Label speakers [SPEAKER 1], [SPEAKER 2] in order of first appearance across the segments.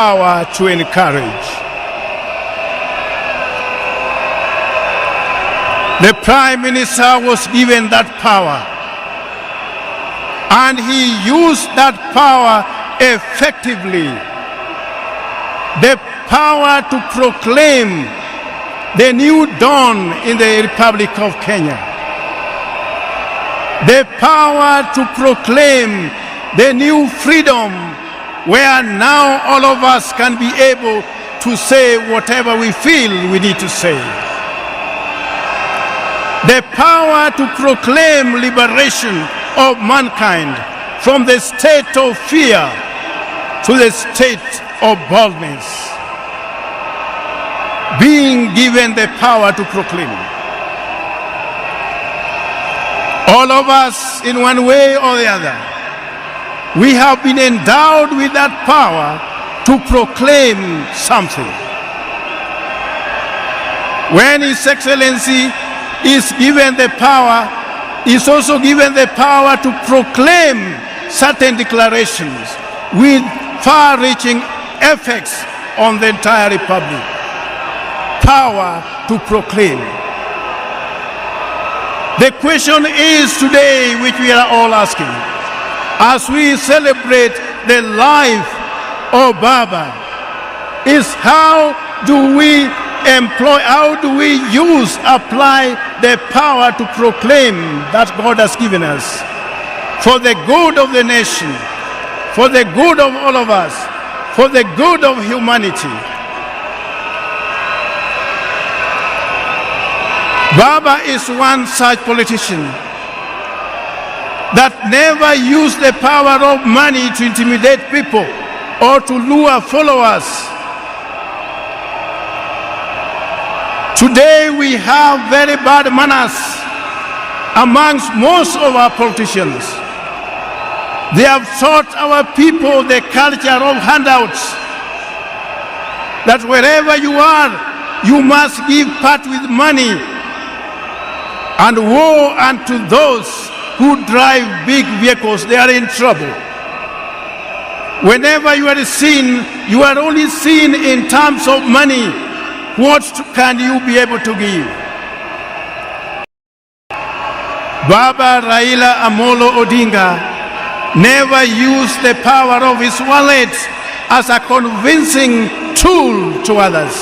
[SPEAKER 1] power to encourage. The Prime Minister was given that power, and he used that power effectively. The power to proclaim the new dawn in the Republic of Kenya. The power to proclaim the new freedom, where now all of us can be able to say whatever we feel we need to say. The power to proclaim liberation of mankind from the state of fear to the state of boldness. Being given the power to proclaim. All of us, in one way or the other, we have been endowed with that power to proclaim something. When His Excellency is given the power, is also given the power to proclaim certain declarations with far-reaching effects on the entire Republic. Power to proclaim. The question is today, which we are all asking, as we celebrate the life of Baba, is how do we apply the power to proclaim that God has given us for the good of the nation, for the good of all of us, for the good of humanity. Baba is one such politician that never used the power of money to intimidate people or to lure followers. Today we have very bad manners amongst most of our politicians. They have taught our people the culture of handouts, that wherever you are, you must give part with money. And woe unto those who drive big vehicles, they are in trouble. Whenever you are seen, you are only seen in terms of money. What can you be able to give? Baba Raila Amolo Odinga never used the power of his wallet as a convincing tool to others,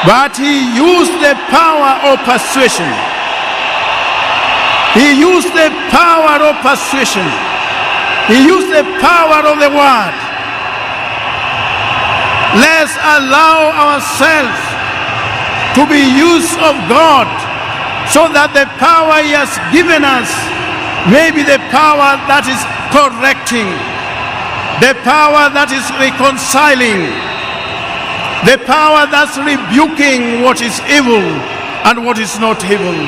[SPEAKER 1] but he used the power of persuasion. He used the power of persuasion. He used the power of the word. Let's allow ourselves to be used of God, so that the power He has given us may be the power that is correcting, the power that is reconciling, the power that's rebuking what is evil and what is not evil.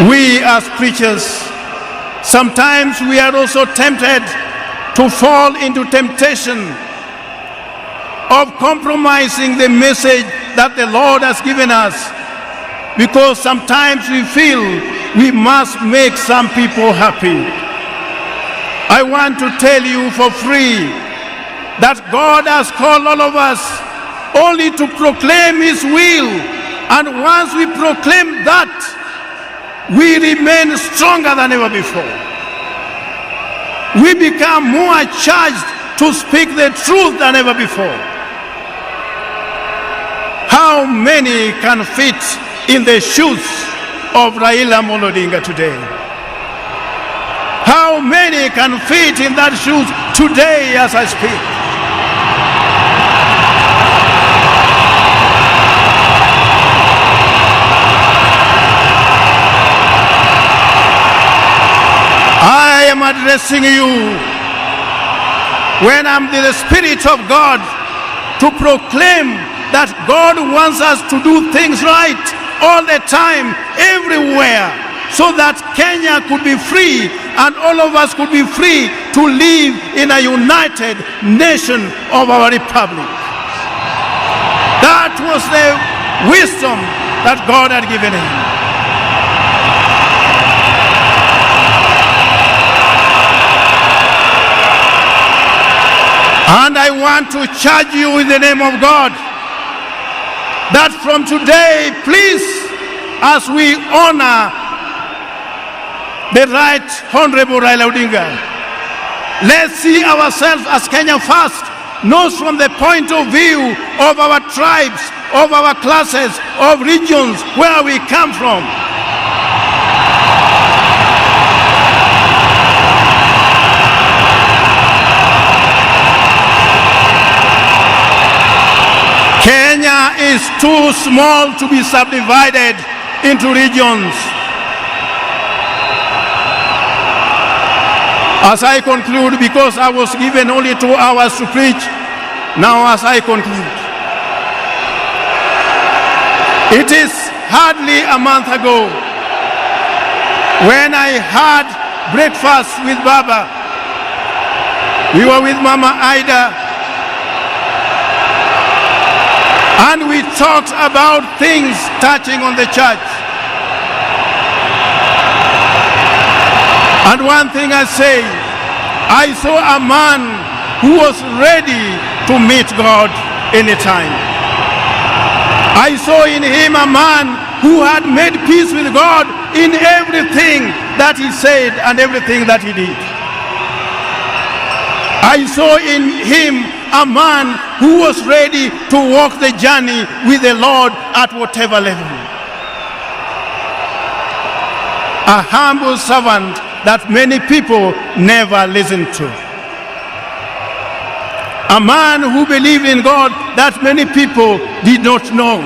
[SPEAKER 1] We as preachers, sometimes we are also tempted to fall into temptation of compromising the message that the Lord has given us, because sometimes we feel we must make some people happy. I want to tell you for free that God has called all of us only to proclaim His will, and once we proclaim that, we remain stronger than ever before. We become more charged to speak the truth than ever before. How many can fit in the shoes of Raila Amolo Odinga today? How many can fit in that shoes today as I speak? I am addressing you when I'm in the Spirit of God to proclaim that God wants us to do things right all the time, everywhere, so that Kenya could be free and all of us could be free to live in a united nation of our republic. That was the wisdom that God had given him. And I want to charge you in the name of God that from today, please, as we honor the Right Honorable Raila Odinga, let's see ourselves as Kenya First, not from the point of view of our tribes, of our classes, of regions, where we come from. Kenya is too small to be subdivided into regions. As I conclude, because I was given only 2 hours to preach, now as I conclude, it is hardly a month ago when I had breakfast with Baba. We were with Mama Ida, and we talked about things touching on the church. And one thing I say, I saw a man who was ready to meet God anytime. I saw in him a man who had made peace with God in everything that he said and everything that he did. I saw in him a man who was ready to walk the journey with the Lord at whatever level. A humble servant that many people never listened to. A man who believed in God that many people did not know.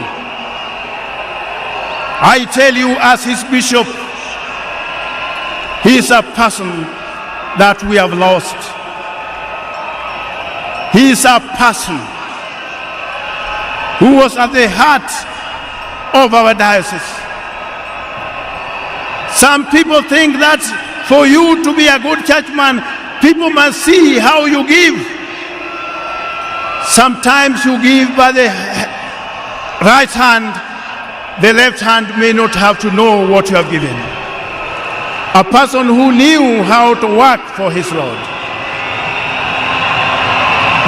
[SPEAKER 1] I tell you, as his bishop, he is a person that we have lost. He is a person who was at the heart of our diocese. Some people think that for you to be a good churchman, people must see how you give. Sometimes you give by the right hand, the left hand may not have to know what you have given. A person who knew how to work for his Lord.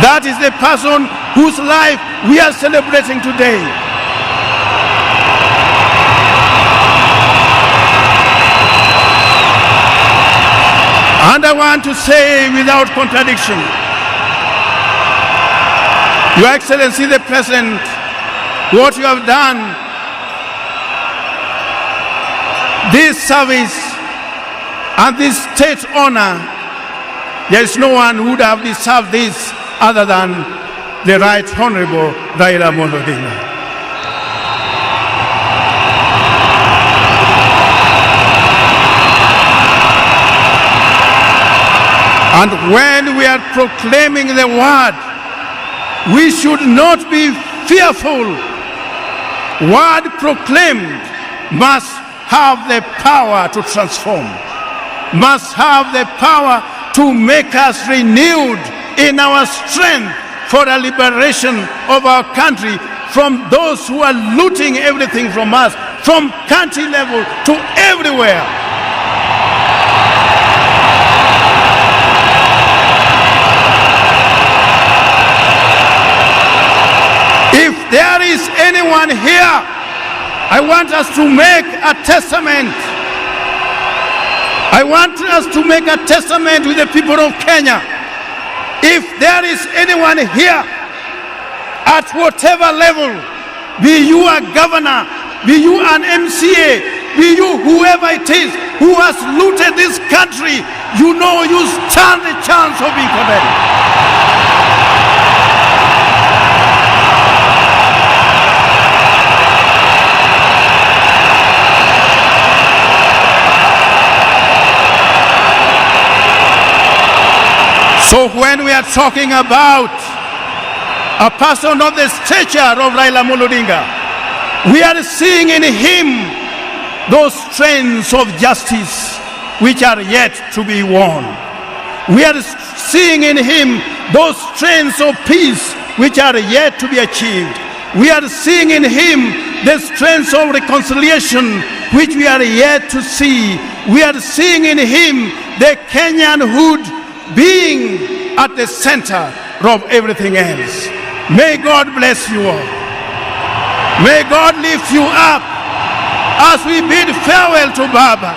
[SPEAKER 1] That is the person whose life we are celebrating today. And I want to say without contradiction, Your Excellency the President, what you have done, this service and this state honor, there is no one who would have deserved this other than the Right Honorable Raila Odinga. And when we are proclaiming the word, we should not be fearful. Word proclaimed must have the power to transform, must have the power to make us renewed in our strength for the liberation of our country from those who are looting everything from us, from country level to everywhere. If there is anyone here, I want us to make a testament. I want us to make a testament with the people of Kenya. If there is anyone here, at whatever level, be you a governor, be you an MCA, be you whoever it is who has looted this country, you know you stand the chance of being condemned. So when we are talking about a person of the stature of Raila Odinga, we are seeing in him those strands of justice which are yet to be worn. We are seeing in him those strands of peace which are yet to be achieved. We are seeing in him the strands of reconciliation which we are yet to see. We are seeing in him the Kenyanhood being at the center of everything else. May God bless you all. May God lift you up as we bid farewell to Baba.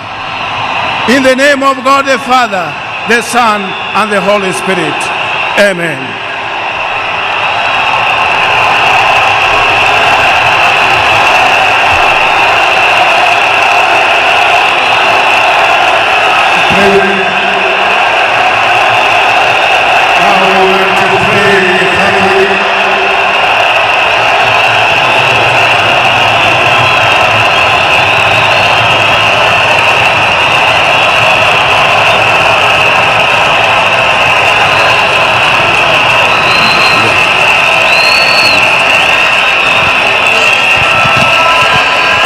[SPEAKER 1] In the name of God the Father, the Son, and the Holy Spirit. Amen.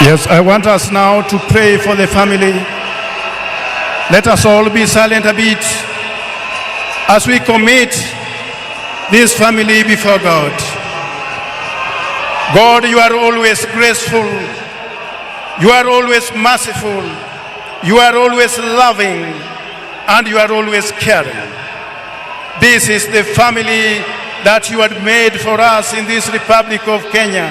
[SPEAKER 1] Yes, I want us now to pray for the family. Let us all be silent a bit as we commit this family before God. God, you are always graceful. You are always merciful. You are always loving. And you are always caring. This is the family that you had made for us in this Republic of Kenya,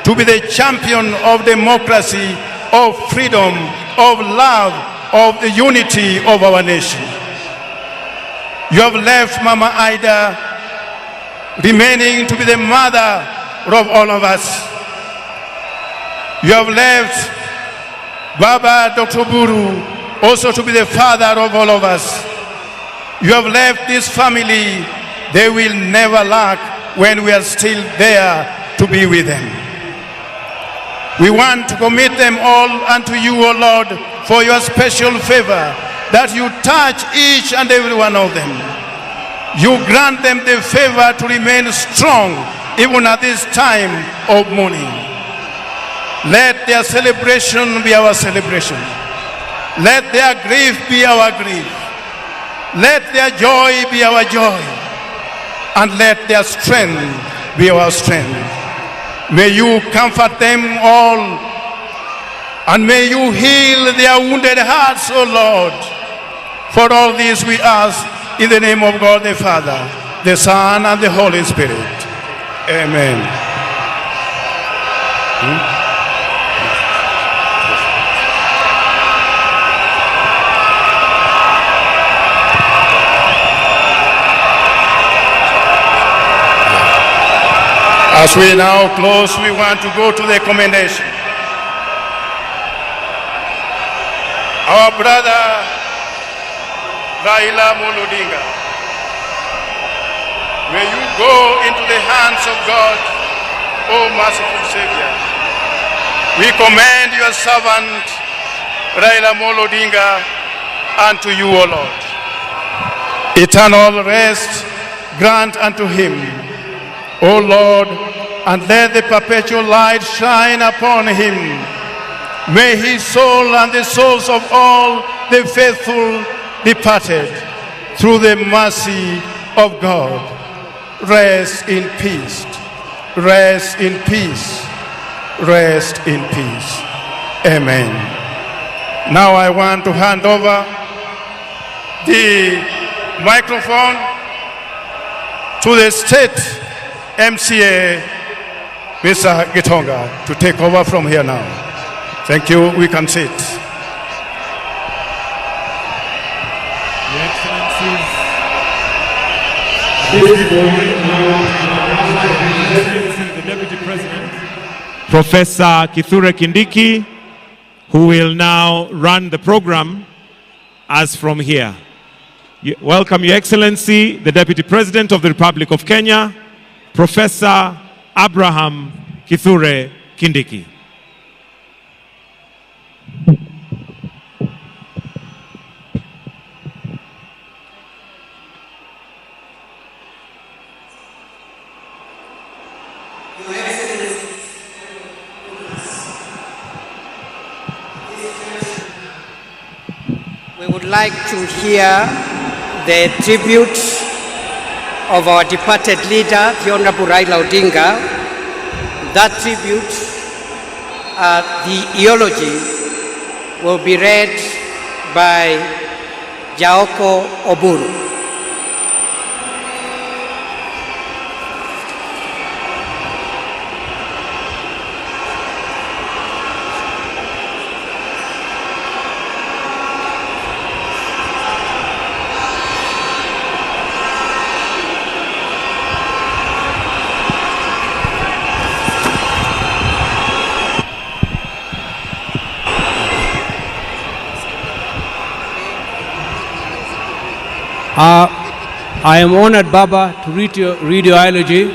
[SPEAKER 1] to be the champion of democracy, of freedom, of love, of the unity of our nation. You have left Mama Ida remaining to be the mother of all of us. You have left Baba Dr. Buru also to be the father of all of us. You have left this family. They will never lack when we are still there to be with them. We want to commit them all unto you, O Lord, for your special favor, that you touch each and every one of them. You grant them the favor to remain strong even at this time of mourning. Let their celebration be our celebration. Let their grief be our grief. Let their joy be our joy. And let their strength be our strength. May you comfort them all, and may you heal their wounded hearts, O Lord. For all this we ask in the name of God the Father, the Son, and the Holy Spirit. Amen. As we now close, we want to go to the commendation. Our brother Raila Odinga, may you go into the hands of God, O merciful Savior. We commend your servant Raila Odinga unto you, O Lord. Eternal rest grant unto him, O Lord, and let the perpetual light shine upon him. May his soul and the souls of all the faithful departed through the mercy of God rest in peace, rest in peace, rest in peace. Amen. Now I want to hand over the microphone to the state MCA, Mr. Gitonga, to take over from here now. Thank you. We can sit.
[SPEAKER 2] Your Excellencies, this morning, the Deputy President, Professor Kithure Kindiki, who will now run the program as from here. Welcome, Your Excellency, the Deputy President of the Republic of Kenya, Professor Abraham Kithure Kindiki.
[SPEAKER 3] We would like to hear the tribute of our departed leader, the Honorable Raila Odinga. That tribute, the eulogy, will be read by Jaoko Oburu.
[SPEAKER 4] I am honored, Baba, to read your eulogy.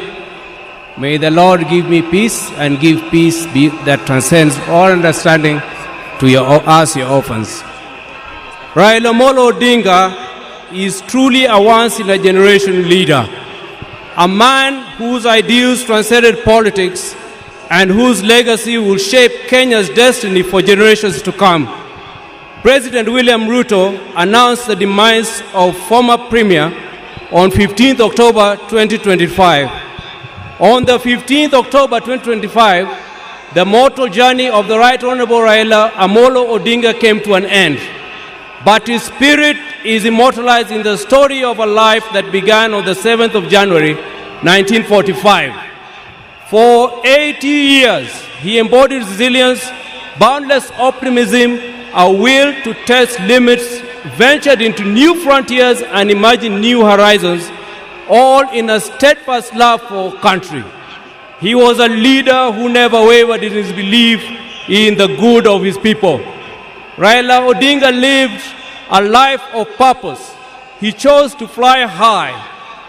[SPEAKER 4] May the Lord give me peace and give peace that transcends all understanding to us, your orphans. Raila Molo Odinga is truly a once-in-a-generation leader, a man whose ideals transcended politics and whose legacy will shape Kenya's destiny for generations to come. President William Ruto announced the demise of former Premier on 15th October 2025. On the 15th October 2025, the mortal journey of the Right Honorable Raila Amolo Odinga came to an end. But his spirit is immortalized in the story of a life that began on the 7th of January 1945. For 80 years, he embodied resilience, boundless optimism, a will to test limits, ventured into new frontiers and imagined new horizons, all in a steadfast love for country. He was a leader who never wavered in his belief in the good of his people. Raila Odinga lived a life of purpose. He chose to fly high,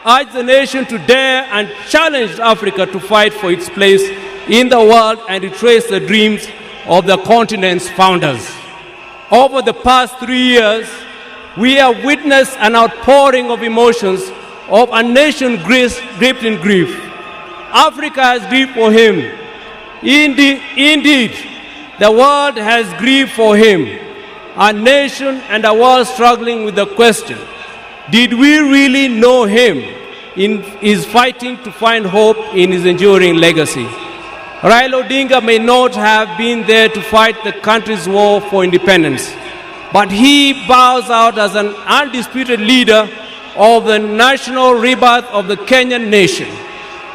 [SPEAKER 4] urged the nation to dare, and challenged Africa to fight for its place in the world and retrace the dreams of the continent's founders. Over the past 3 years, we have witnessed an outpouring of emotions of a nation gripped in grief. Africa has grieved for him. Indeed, the world has grieved for him. Our nation and our world struggling with the question, did we really know him in his fighting to find hope in his enduring legacy? Raila Odinga may not have been there to fight the country's war for independence, but he bows out as an undisputed leader of the national rebirth of the Kenyan nation.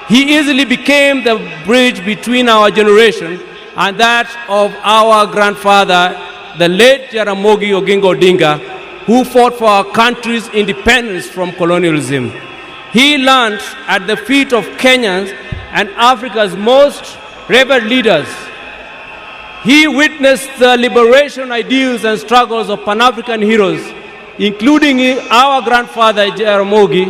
[SPEAKER 4] He easily became the bridge between our generation and that of our grandfather, the late Jaramogi Oginga Odinga, who fought for our country's independence from colonialism. He learned at the feet of Kenyans and Africa's most revered leaders. He witnessed the liberation ideals and struggles of Pan-African heroes, including our grandfather Jaramogi,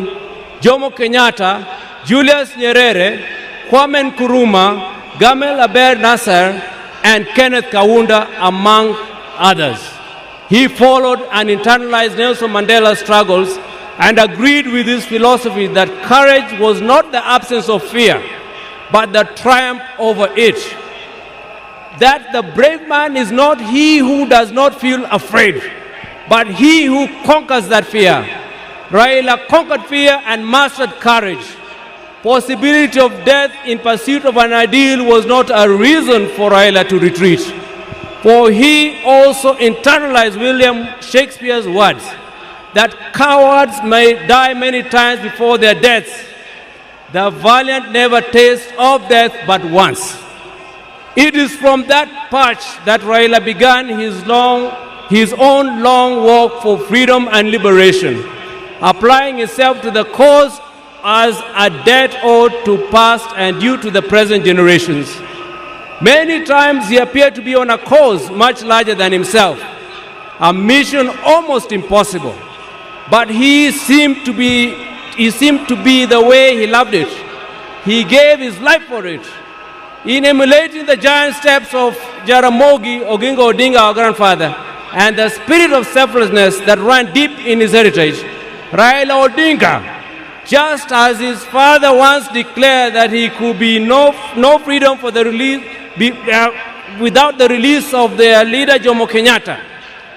[SPEAKER 4] Jomo Kenyatta, Julius Nyerere, Kwame Nkrumah, Gamal Abdel Nasser, and Kenneth Kaunda, among others. He followed and internalized Nelson Mandela's struggles and agreed with his philosophy that courage was not the absence of fear, but the triumph over it. That the brave man is not he who does not feel afraid, but he who conquers that fear. Raila conquered fear and mastered courage. Possibility of death in pursuit of an ideal was not a reason for Raila to retreat, for he also internalized William Shakespeare's words that cowards may die many times before their deaths. The valiant never taste of death but once. It is from that perch that Raila began his own long walk for freedom and liberation, applying himself to the cause as a debt owed to past and due to the present generations. Many times he appeared to be on a cause much larger than himself, a mission almost impossible, but he seemed to be the way he loved it. He gave his life for it. In emulating the giant steps of Jaramogi Oginga Odinga, our grandfather, and the spirit of selflessness that ran deep in his heritage, Raila Odinga, just as his father once declared that he could be no freedom for the without the release of their leader Jomo Kenyatta,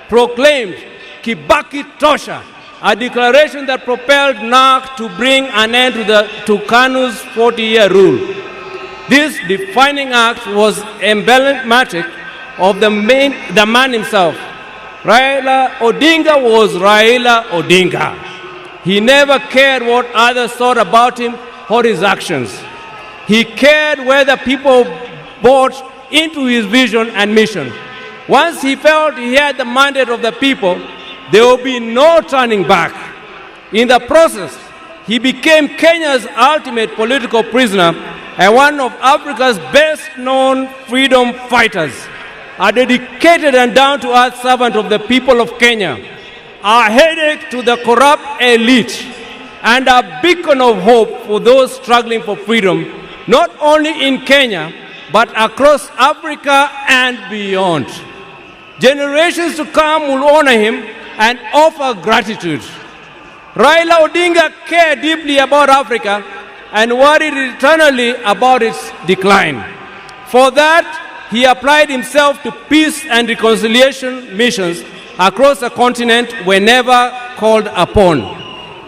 [SPEAKER 4] proclaimed Kibaki Tosha, a declaration that propelled NARC to bring an end to KANU's 40-year rule. This defining act was emblematic of the man himself. Raila Odinga was Raila Odinga. He never cared what others thought about him or his actions. He cared whether people bought into his vision and mission. Once he felt he had the mandate of the people, there will be no turning back. In the process, he became Kenya's ultimate political prisoner and one of Africa's best-known freedom fighters, a dedicated and down-to-earth servant of the people of Kenya. a headache to the corrupt elite, and a beacon of hope for those struggling for freedom, not only in Kenya, but across Africa and beyond. Generations to come will honor him and offer gratitude. Raila Odinga cared deeply about Africa and worried eternally about its decline. For that, he applied himself to peace and reconciliation missions across the continent whenever called upon.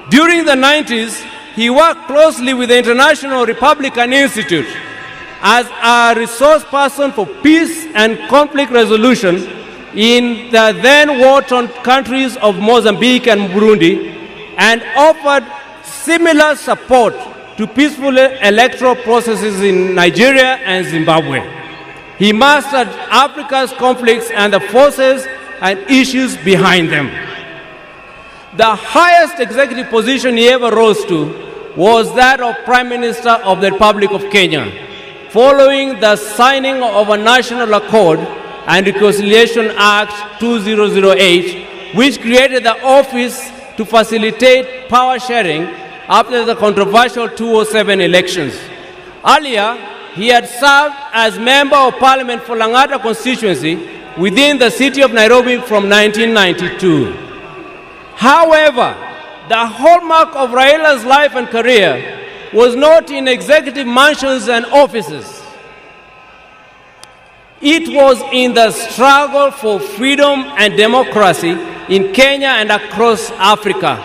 [SPEAKER 4] During the 90s, he worked closely with the International Republican Institute as a resource person for peace and conflict resolution in the then war-torn countries of Mozambique and Burundi, and offered similar support to peaceful electoral processes in Nigeria and Zimbabwe. He mastered Africa's conflicts and the forces and issues behind them. The highest executive position he ever rose to was that of Prime Minister of the Republic of Kenya, following the signing of a National Accord and Reconciliation Act 2008, which created the office to facilitate power sharing after the controversial 2007 elections. Earlier, he had served as Member of Parliament for Lang'ata constituency within the city of Nairobi from 1992. However, the hallmark of Raila's life and career was not in executive mansions and offices. It was in the struggle for freedom and democracy in Kenya and across Africa,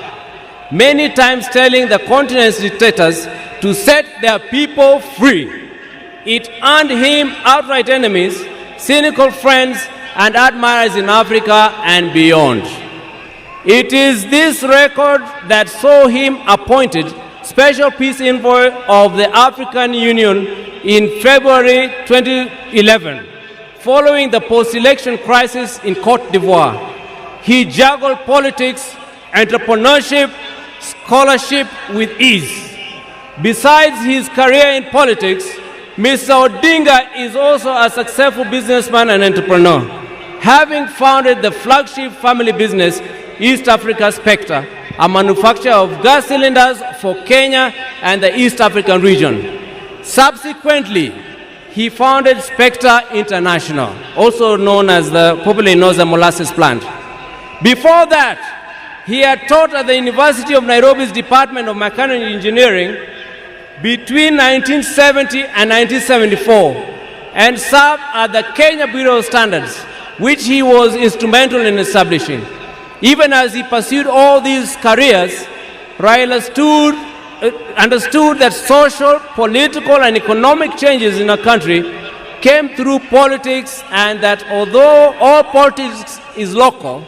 [SPEAKER 4] many times telling the continent's dictators to set their people free. It earned him outright enemies, cynical friends, and admirers in Africa and beyond. It is this record that saw him appointed Special Peace Envoy of the African Union in February 2011, following the post-election crisis in Cote d'Ivoire. He juggled politics, entrepreneurship, scholarship with ease. Besides his career in politics, Mr. Odinga is also a successful businessman and entrepreneur, having founded the flagship family business, East Africa Spectre, a manufacturer of gas cylinders for Kenya and the East African region. Subsequently, he founded Spectre International, also known as the popularly known as the molasses plant. Before that, he had taught at the University of Nairobi's Department of Mechanical Engineering between 1970 and 1974, and served at the Kenya Bureau of Standards, which he was instrumental in establishing. Even as he pursued all these careers, Raila understood that social, political, and economic changes in a country came through politics, and that although all politics is local,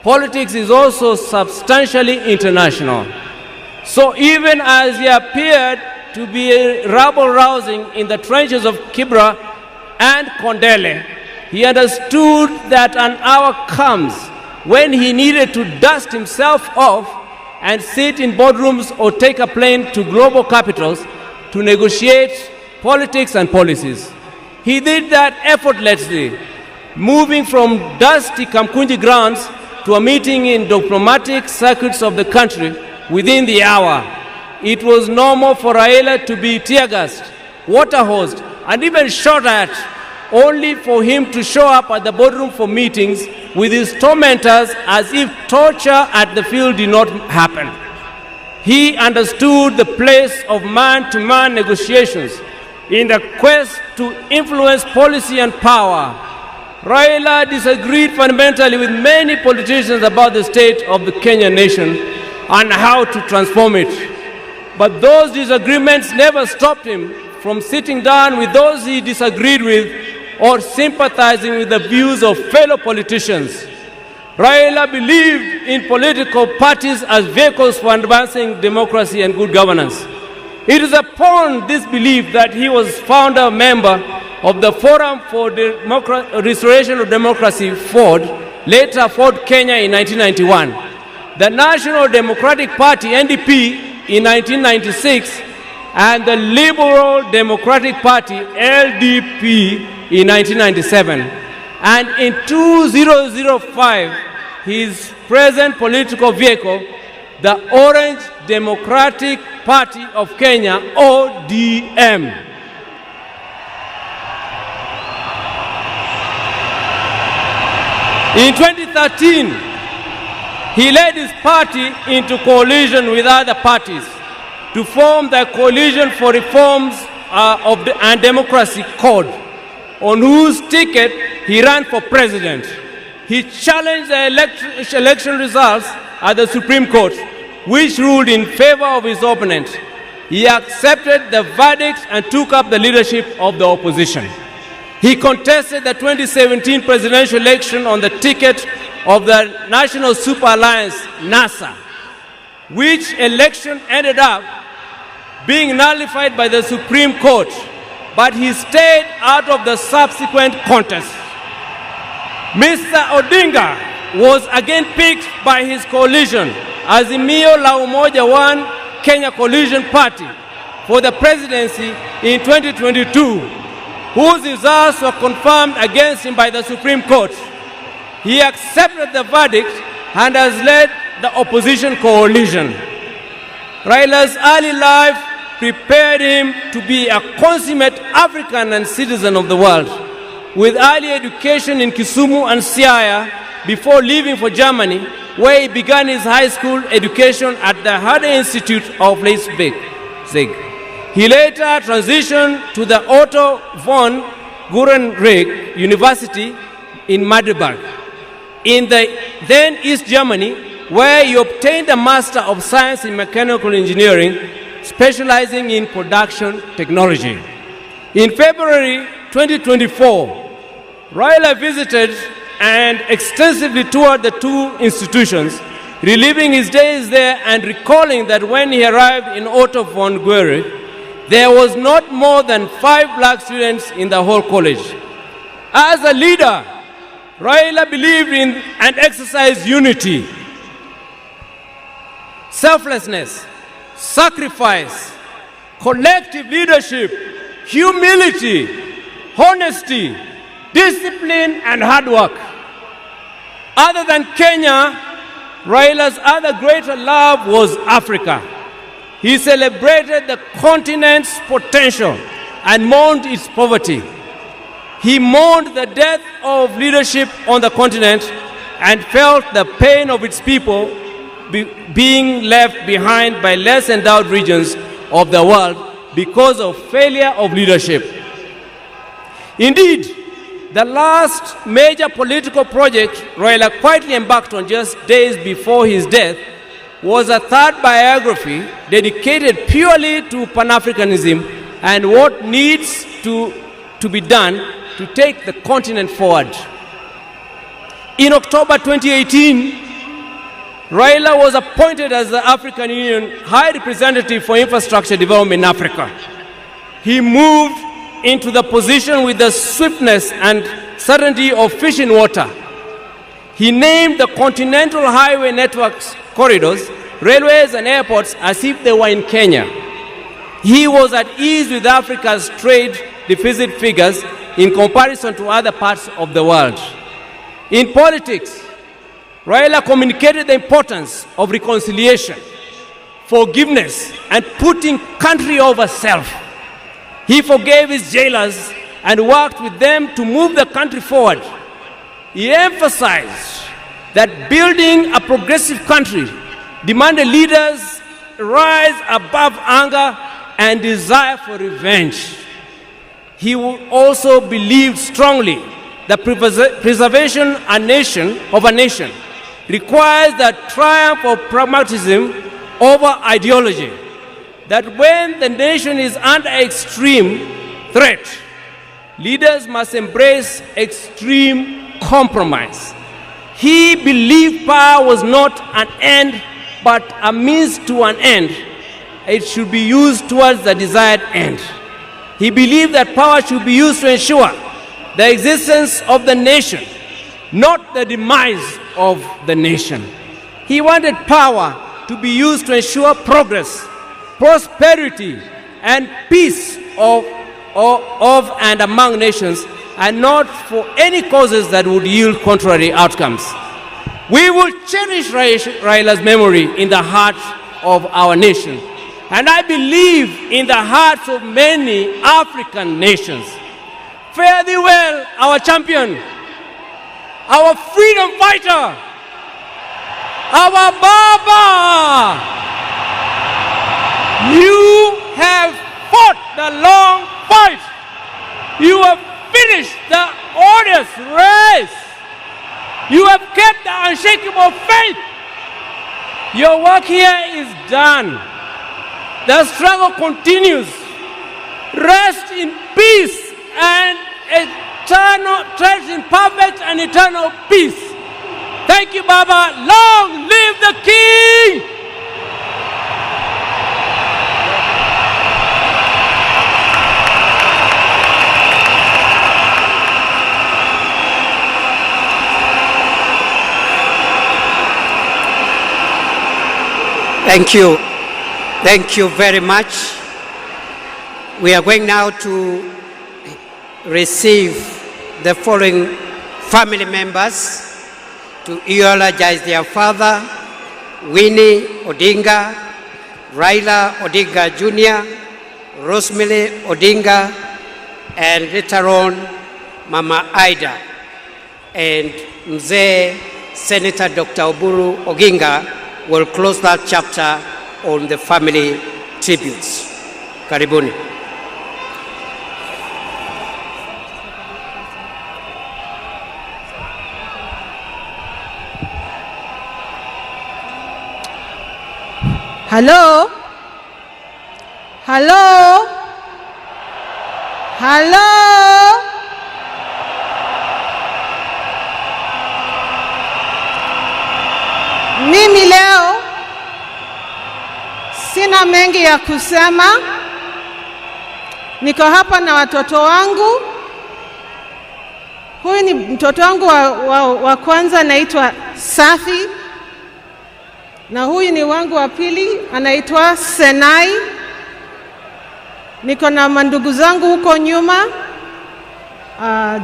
[SPEAKER 4] politics is also substantially international. So even as he appeared to be rabble-rousing in the trenches of Kibra and Kondele, he understood that an hour comes when he needed to dust himself off and sit in boardrooms or take a plane to global capitals to negotiate politics and policies. He did that effortlessly, moving from dusty Kamkunji grounds to a meeting in diplomatic circuits of the country within the hour. It was normal for Raila to be tear-gassed, water-hosed, and even shot at, only for him to show up at the boardroom for meetings with his tormentors as if torture at the field did not happen. He understood the place of man-to-man negotiations in the quest to influence policy and power. Raila disagreed fundamentally with many politicians about the state of the Kenyan nation and how to transform it. But those disagreements never stopped him from sitting down with those he disagreed with or sympathizing with the views of fellow politicians. Raila believed in political parties as vehicles for advancing democracy and good governance. It is upon this belief that he was founder member of the Forum for Restoration of Democracy, FORD, later FORD Kenya in 1991, the National Democratic Party, NDP, in 1996, and the Liberal Democratic Party, LDP, in 1997. And in 2005, his present political vehicle, the Orange Democratic Party of Kenya, ODM. In 2013, he led his party into coalition with other parties to form the Coalition for Reforms and Democracy Code, on whose ticket he ran for president. He challenged the election results at the Supreme Court, which ruled in favor of his opponent. He accepted the verdict and took up the leadership of the opposition. He contested the 2017 presidential election on the ticket of the National Super Alliance, NASA, which election ended up being nullified by the Supreme Court, but he stayed out of the subsequent contest. Mr. Odinga was again picked by his coalition, Azimio la Umoja One Kenya Coalition Party, for the presidency in 2022, whose results were confirmed against him by the Supreme Court. He accepted the verdict and has led the opposition coalition. Raila's early life prepared him to be a consummate African and citizen of the world, with early education in Kisumu and Siaya before leaving for Germany, where he began his high school education at the Herder Institute of Leipzig. He later transitioned to the Otto von Gutenberg University in Magdeburg, in the then East Germany, where he obtained a Master of Science in Mechanical Engineering, specializing in production technology. In February 2024, Raila visited and extensively toured the two institutions, reliving his days there and recalling that when he arrived in Otto von Gutenberg, there was not more than 5 black students in the whole college. As a leader, Raila believed in and exercised unity, selflessness, sacrifice, collective leadership, humility, honesty, discipline, and hard work. Other than Kenya, Raila's other greater love was Africa. He celebrated the continent's potential and mourned its poverty. He mourned the death of leadership on the continent and felt the pain of its people being left behind by less endowed regions of the world because of failure of leadership. Indeed, the last major political project Raila quietly embarked on just days before his death was a third biography dedicated purely to Pan-Africanism and what needs to be done to take the continent forward. In October 2018, Raila was appointed as the African Union High Representative for Infrastructure Development in Africa. He moved into the position with the swiftness and certainty of fish in water. He named the continental highway networks corridors, railways and airports as if they were in Kenya. He was at ease with Africa's trade deficit figures in comparison to other parts of the world. In politics, Raila communicated the importance of reconciliation, forgiveness, and putting country over self. He forgave his jailers and worked with them to move the country forward. He emphasized that building a progressive country demanded leaders rise above anger and desire for revenge. He also believed strongly that preservation of a nation requires the triumph of pragmatism over ideology. That when the nation is under extreme threat, leaders must embrace extreme compromise. He believed power was not an end, but a means to an end. It should be used towards the desired end. He believed that power should be used to ensure the existence of the nation, not the demise of the nation. He wanted power to be used to ensure progress, prosperity, and peace of and among nations, and not for any causes that would yield contrary outcomes. We will cherish Raila's memory in the hearts of our nation. And I believe in the hearts of many African nations. Fare thee well, our champion, our freedom fighter, our Baba. You have fought the long fight. You have finished the arduous race. You have kept the unshakable faith. Your work here is done. The struggle continues. Rest in peace and eternal, rest in perfect and eternal peace. Thank you, Baba. Long live the King!
[SPEAKER 3] Thank you. Thank you very much. We are going now to receive the following family members to eulogize their father, Winnie Odinga, Raila Odinga Jr., Rosemary Odinga, and later on, Mama Ida, and Mzee Senator Dr. Oburu Oginga will close that chapter on the family tributes. Karibuni.
[SPEAKER 5] Hello? Hello? Hello? Mimi leo sina mengi ya kusema. Niko hapa na watoto wangu. Huyu ni mtoto wangu wa kwanza, anaitwa Safi. Na huyu ni wangu wa pili, anaitwa Senai. Niko na mandugu zangu huko nyuma,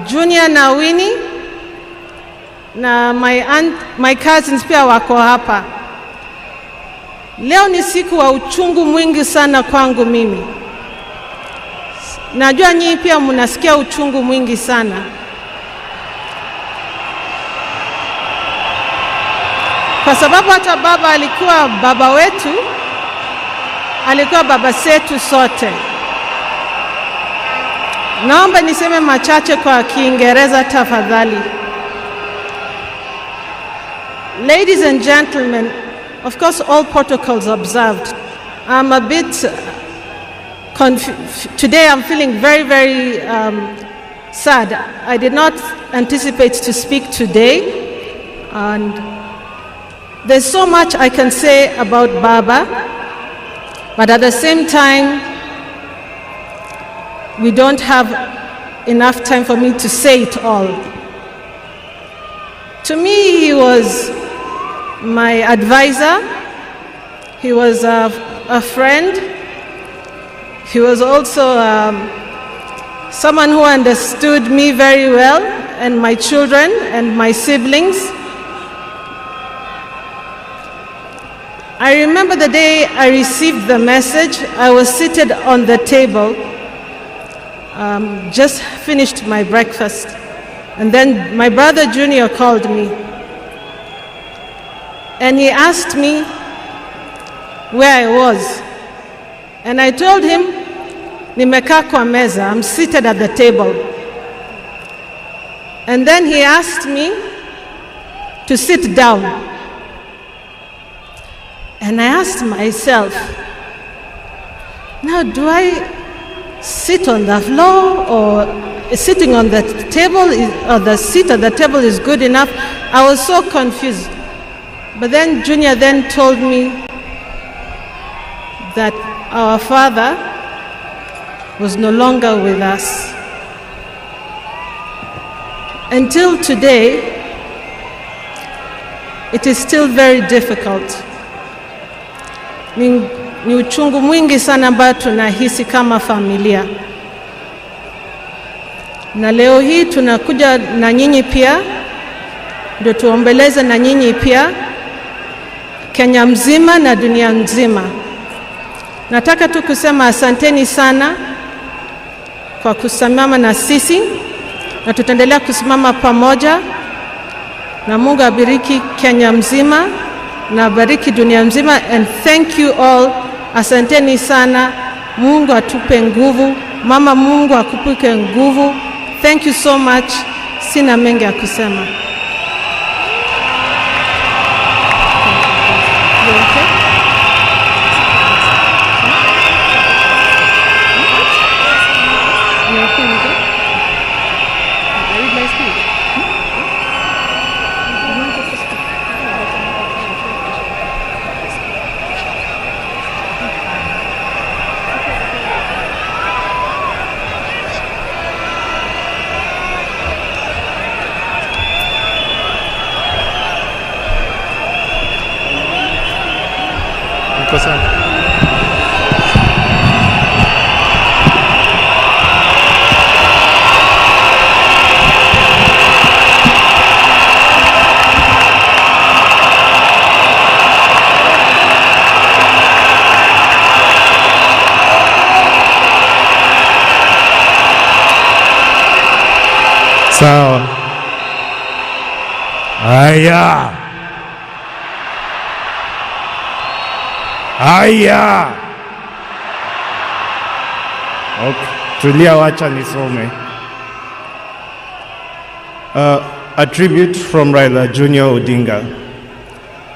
[SPEAKER 5] Junior na Winnie, na my cousins pia wako hapa. Leo ni siku wa uchungu mwingi sana kwangu mimi. Najua nyinyi pia mnasikia uchungu mwingi sana. Kwa sababu hata baba alikuwa baba wetu, alikuwa baba zetu sote. Naomba niseme machache kwa Kiingereza tafadhali. Ladies and gentlemen, of course all protocols observed. I'm a bit today I'm feeling very, very sad. I did not anticipate to speak today, and there's so much I can say about Baba, but at the same time, we don't have enough time for me to say it all. To me, he was my advisor. He was a friend. He was also someone who understood me very well, and my children and my siblings. I remember the day I received the message. I was seated on the table, just finished my breakfast, and then my brother Junior called me, and he asked me where I was, and I told him, nimekaa kwa meza, I'm seated at the table. And then he asked me to sit down. And I asked myself, now do I sit on the floor, or sitting on the table, or the seat at the table is good enough? I was so confused. But then Junior then told me that our father was no longer with us. Until today, it is still very difficult. Ni uchungu mwingi sana ambao tunahisi kama familia. Na leo hii tunakuja na nyinyi pia ndio tuombeleze na nyinyi pia, Kenya mzima na dunia nzima. Nataka tu kusema asanteni sana kwa kusimama na sisi, na tutaendelea kusimama pamoja, na Mungu abariki Kenya mzima na bariki dunia mzima. And thank you all. Asanteni sana. Mungu atupe nguvu. Mama, Mungu akupe nguvu. Thank you so much. Sina mengi ya kusema.
[SPEAKER 2] Sawa. Haya. Haya. Okay. Tulia, wacha nisome. A tribute from Raila Junior Odinga.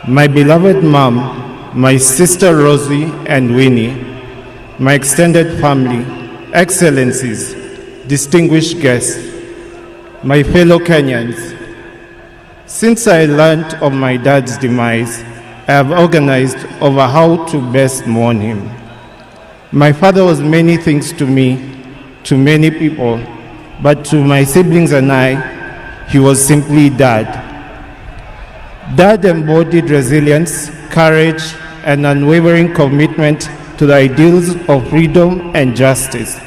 [SPEAKER 2] My beloved mom, my sister Rosie and Winnie, my extended family, excellencies, distinguished guests, my fellow Kenyans, since I learned of my dad's demise, I have organized over how to best mourn him. My father was many things to me, to many people, but to my siblings and I, he was simply Dad. Dad embodied resilience, courage, and unwavering commitment to the ideals of freedom and justice.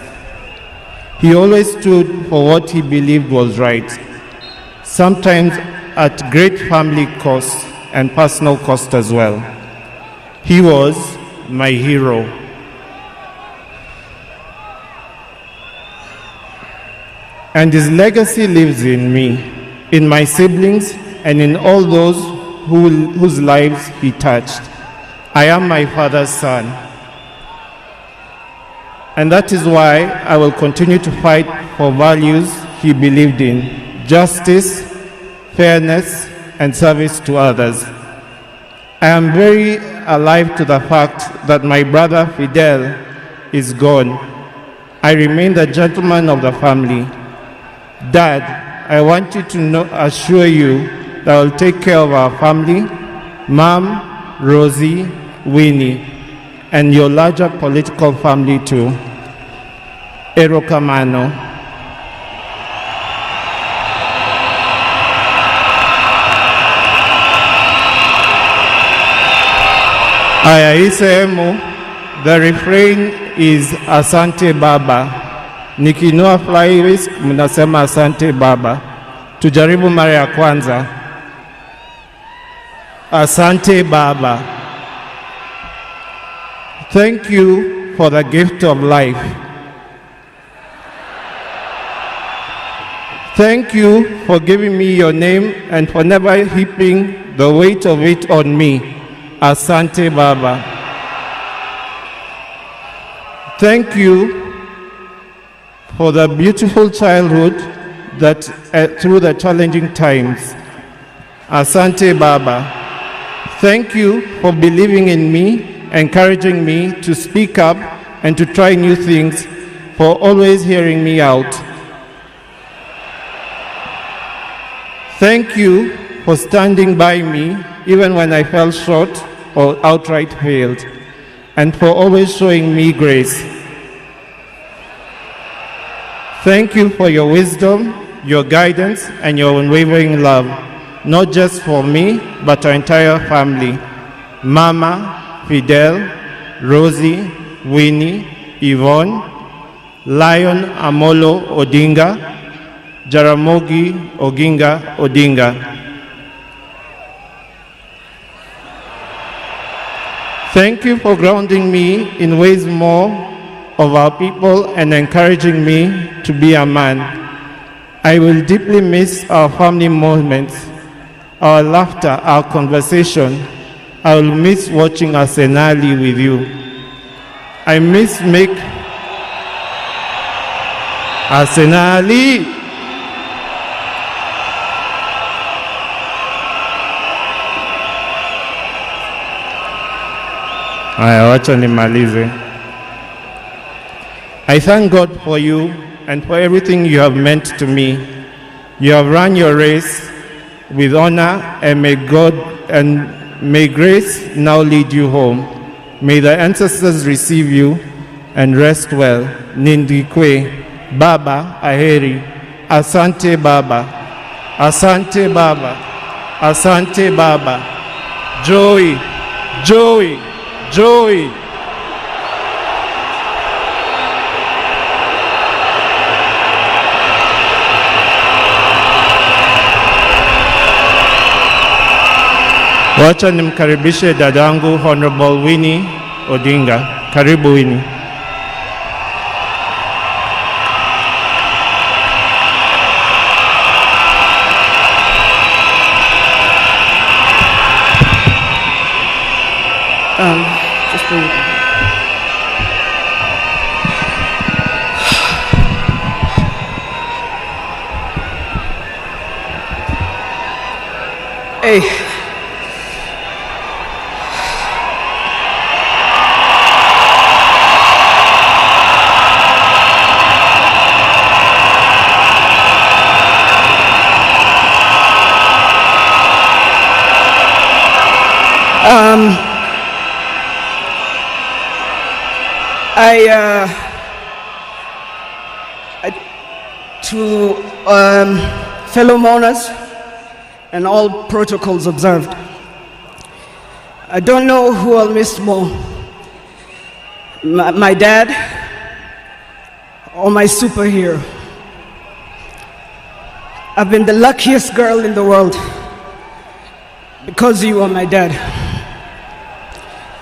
[SPEAKER 2] He always stood for what he believed was right, sometimes at great family cost and personal cost as well. He was my hero. And his legacy lives in me, in my siblings, and in all those whose lives he touched. I am my father's son. And that is why I will continue to fight for values he believed in: justice, fairness, and service to others. I am very alive to the fact that my brother Fidel is gone. I remain the gentleman of the family. Dad, I want you to assure you that I will take care of our family, Mom, Rosie, Winnie, and your larger political family too. Erokamano. Aya, hii sehemu, the refrain is Asante Baba. Nikinua fly risk, mnasema Asante Baba. Tujaribu mara ya kwanza. Asante Baba. Thank you for the gift of life. Thank you for giving me your name and for never heaping the weight of it on me. Asante Baba. Thank you for the beautiful childhood that through the challenging times. Asante Baba. Thank you for believing in me, encouraging me to speak up and to try new things, for always hearing me out. Thank you for standing by me even when I fell short or outright failed, and for always showing me grace. Thank you for your wisdom, your guidance, and your unwavering love, not just for me, but our entire family. Mama, Fidel, Rosie, Winnie, Yvonne, Lion Amolo Odinga, Jaramogi Oginga Odinga.
[SPEAKER 6] Thank you for grounding me in ways more of our people and encouraging me to be a man. I will deeply miss our family moments, our laughter, our conversation. I will miss watching Arsenali with you. I miss make Arsenali. Haya, wacha nimalize. I thank God for you and for everything you have meant to me. You have run your race with honor, and may grace now lead you home. May the ancestors receive you and rest well. Nindikwe, Baba, Aheri, Asante Baba, Asante Baba, Asante Baba, Joey, Joey, Joey. Wacha nimkaribishe dadangu Honorable Winnie Odinga. Karibu Winnie.
[SPEAKER 7] Just bring it. Hey. To fellow mourners and all protocols observed, I don't know who I'll miss more, my dad or my superhero. I've been the luckiest girl in the world because you are my dad.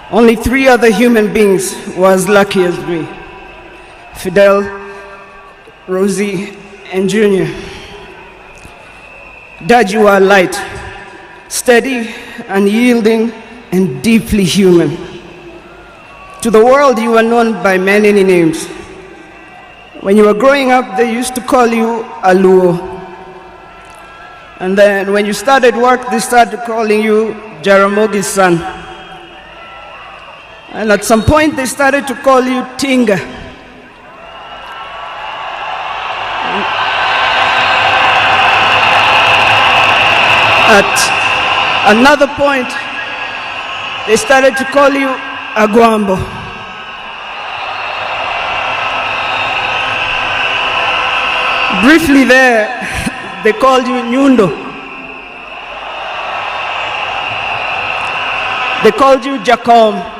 [SPEAKER 7] Only 3 other human beings were as lucky as me: Fidel, Rosie, and Junior. Dad, you are light, steady, unyielding, and deeply human. To the world, you are known by many names. When you were growing up, they used to call you Aluo. And then when you started work, they started calling you Jaramogi's son. And at some point, they started to call you Tinga. At another point, they started to call you Aguambo. Briefly there, they called you Nyundo. They called you Jacom.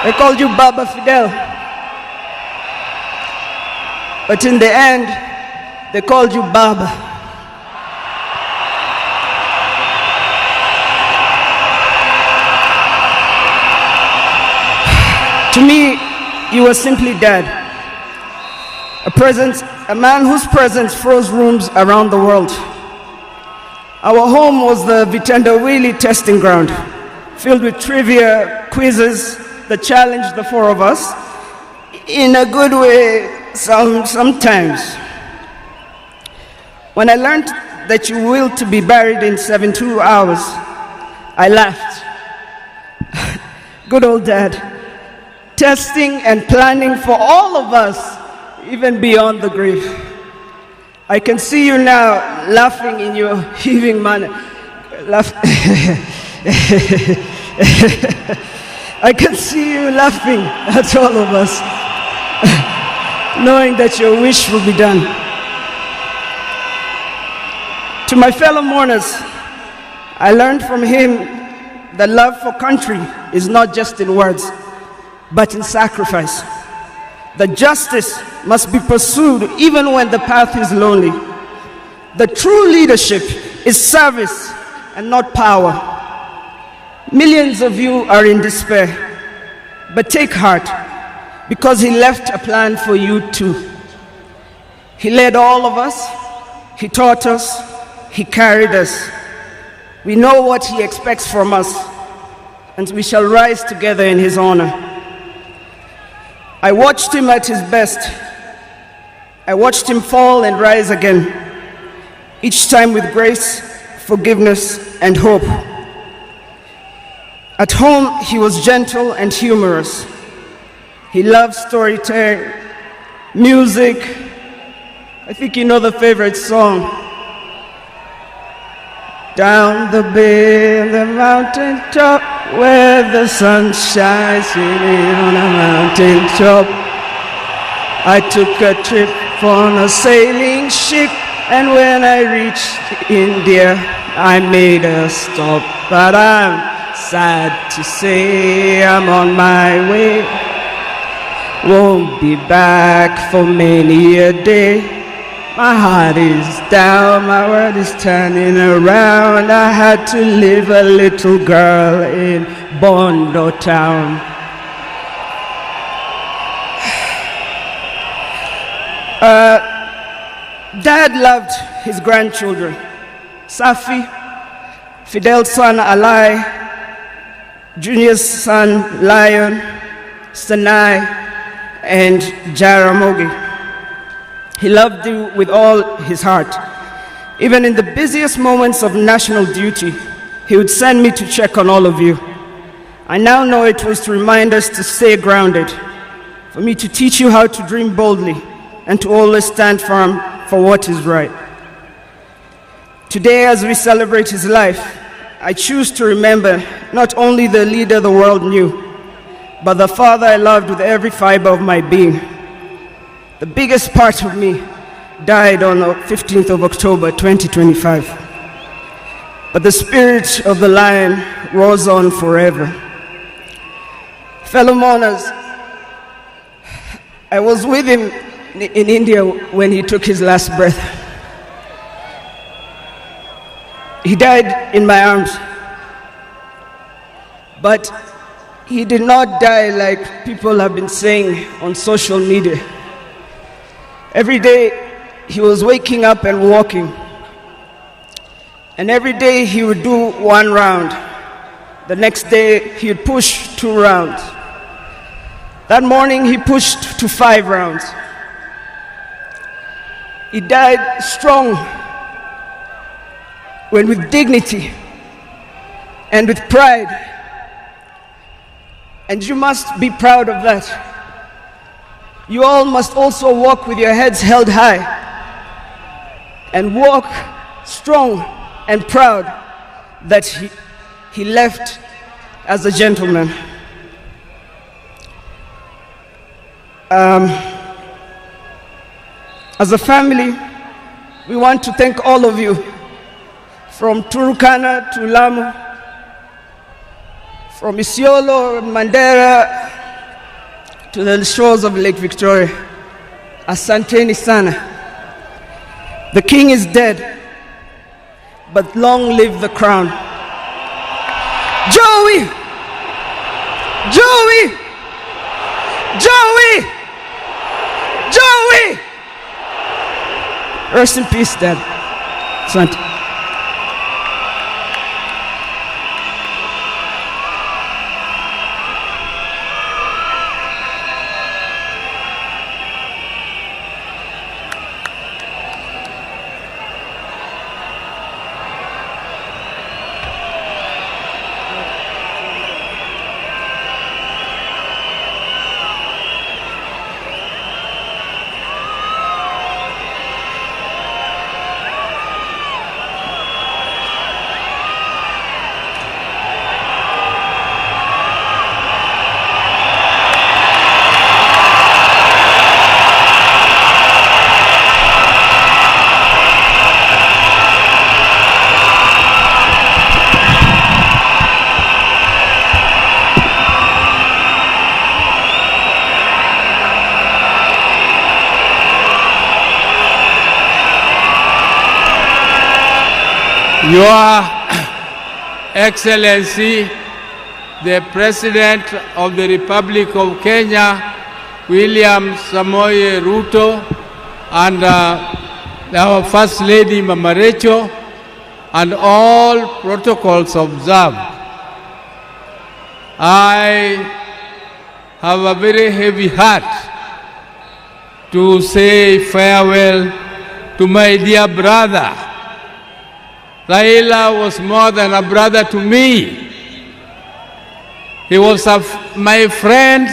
[SPEAKER 7] They called you Baba Fidel. But in the end, they called you Baba. To me, you were simply Dad. A man whose presence froze rooms around the world. Our home was the Vitendawili testing ground, filled with trivia, quizzes that challenged the 4 of us, in a good way sometimes. When I learned that you willed to be buried in 72 hours, I laughed. Good old Dad. Testing and planning for all of us, even beyond the grave. I can see you now laughing in your heaving manner. I can see you laughing at all of us, knowing that your wish will be done. To my fellow mourners, I learned from him that love for country is not just in words, but in sacrifice. That justice must be pursued even when the path is lonely. The true leadership is service and not power. Millions of you are in despair, but take heart, because he left a plan for you too. He led all of us, he taught us, he carried us. We know what he expects from us, and we shall rise together in his honor. I watched him at his best. I watched him fall and rise again, each time with grace, forgiveness, and hope. At home, he was gentle and humorous. He loved storytelling, music. I think you know the favorite song. Down the bay, the mountain top, where the sun shines on a mountain top. I took a trip on a sailing ship, and when I reached India, I made a stop. But I'm sad to say I'm on my way. Won't be back for many a day. My heart is down, my world is turning around. I had to leave a little girl in Bondo town. Dad loved his grandchildren. Safi, Fidel's son Alai, Junior's son Lion, Sanai, and Jaramogi. He loved you with all his heart. Even in the busiest moments of national duty, he would send me to check on all of you. I now know it was to remind us to stay grounded, for me to teach you how to dream boldly, and to always stand firm for what is right. Today, as we celebrate his life, I choose to remember not only the leader the world knew, but the father I loved with every fiber of my being. The biggest part of me died on the 15th of October, 2025. But the spirit of the lion roars on forever. Fellow mourners, I was with him in India when he took his last breath. He died in my arms. But he did not die like people have been saying on social media. Every day he was waking up and walking. And every day he would do 1 round. The next day he would push 2 rounds. That morning he pushed to 5 rounds. He died strong, when with dignity and with pride. And you must be proud of that. You all must also walk with your heads held high and walk strong and proud that he left as a gentleman. As a family, we want to thank all of you, from Turkana to Lamu, from Isiolo, Mandera, to the shores of Lake Victoria. Asanteni sana. The king is dead, but long live the crown. Joey! Joey! Joey! Joey! Rest in peace, Dad. Asante.
[SPEAKER 4] Your Excellency,
[SPEAKER 8] the President of the Republic of Kenya, William Samoei Ruto, and our First Lady, Mama Rachel, and all protocols observed. I have a very heavy heart to say farewell to my dear brother. Raila was more than a brother to me. He was my friend,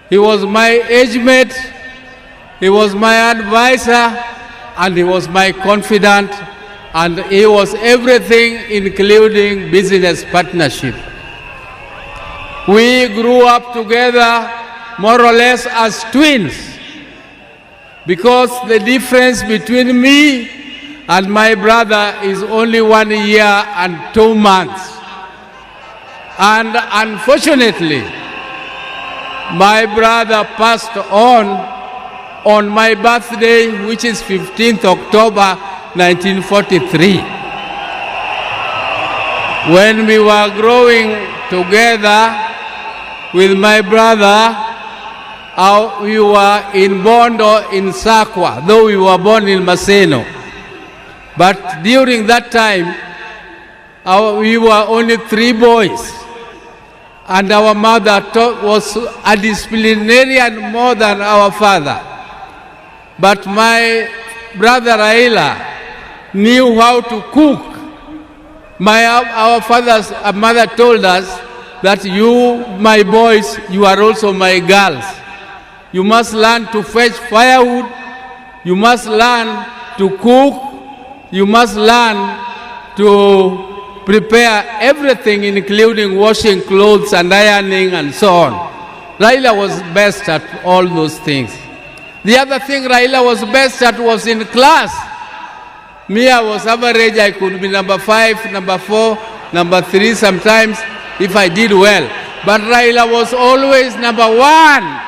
[SPEAKER 8] he was my age mate, he was my advisor, and he was my confidant, and he was everything, including business partnership. We grew up together more or less as twins, because the difference between me and my brother is only 1 year and 2 months. And unfortunately, my brother passed on my birthday, which is 15th October 1943. When we were growing together with my brother, we were in Bondo in Sakwa, though we were born in Maseno. But during that time, we were only 3 boys. And our mother was a disciplinarian more than our father. But my brother Raila knew how to cook. Our father's mother told us that you, my boys, you are also my girls. You must learn to fetch firewood. You must learn to cook. You must learn to prepare everything, including washing clothes and ironing and so on. Raila was best at all those things. The other thing Raila was best at was in class. Me, I was average. I could be number 5, number 4, number 3 sometimes if I did well. But Raila was always number 1.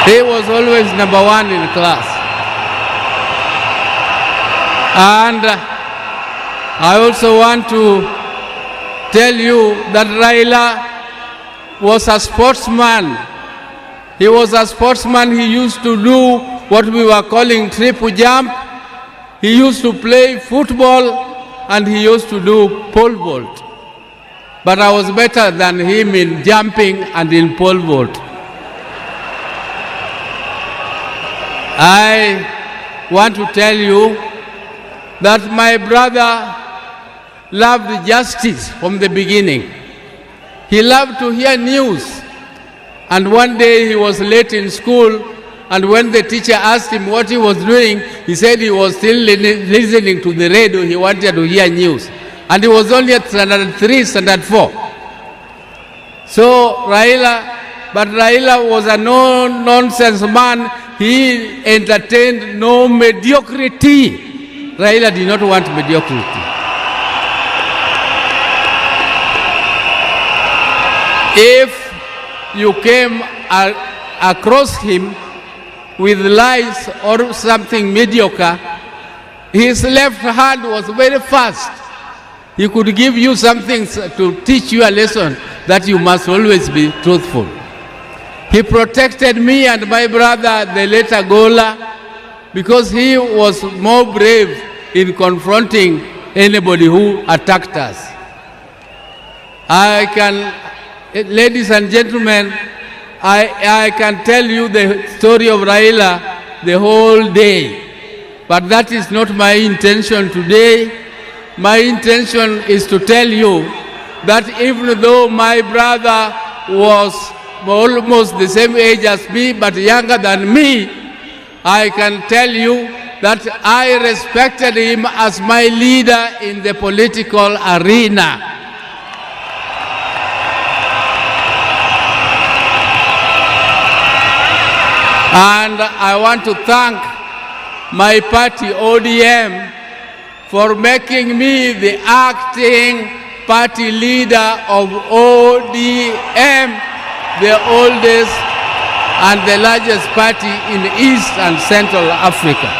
[SPEAKER 8] He was always number 1 in class. And I also want to tell you that Raila was a sportsman. He was a sportsman. He used to do what we were calling triple jump. He used to play football, and he used to do pole vault. But I was better than him in jumping and in pole vault. I want to tell you that my brother loved justice from the beginning. He loved to hear news. And one day he was late in school, and when the teacher asked him what he was doing, he said he was still listening to the radio. He wanted to hear news. And he was only at standard 3, standard 4. So Raila was a no-nonsense man. He entertained no mediocrity. Raila did not want mediocrity. If you came across him with lies or something mediocre, his left hand was very fast. He could give you something to teach you a lesson that you must always be truthful. He protected me and my brother, the later Gola, because he was more brave in confronting anybody who attacked us. Ladies and gentlemen, I can tell you the story of Raila the whole day, but that is not my intention today. My intention is to tell you that even though my brother was almost the same age as me, but younger than me, I can tell you that I respected him as my leader in the political arena. And I want to thank my party, ODM, for making me the acting party leader of ODM, the oldest and the largest party in East and Central Africa.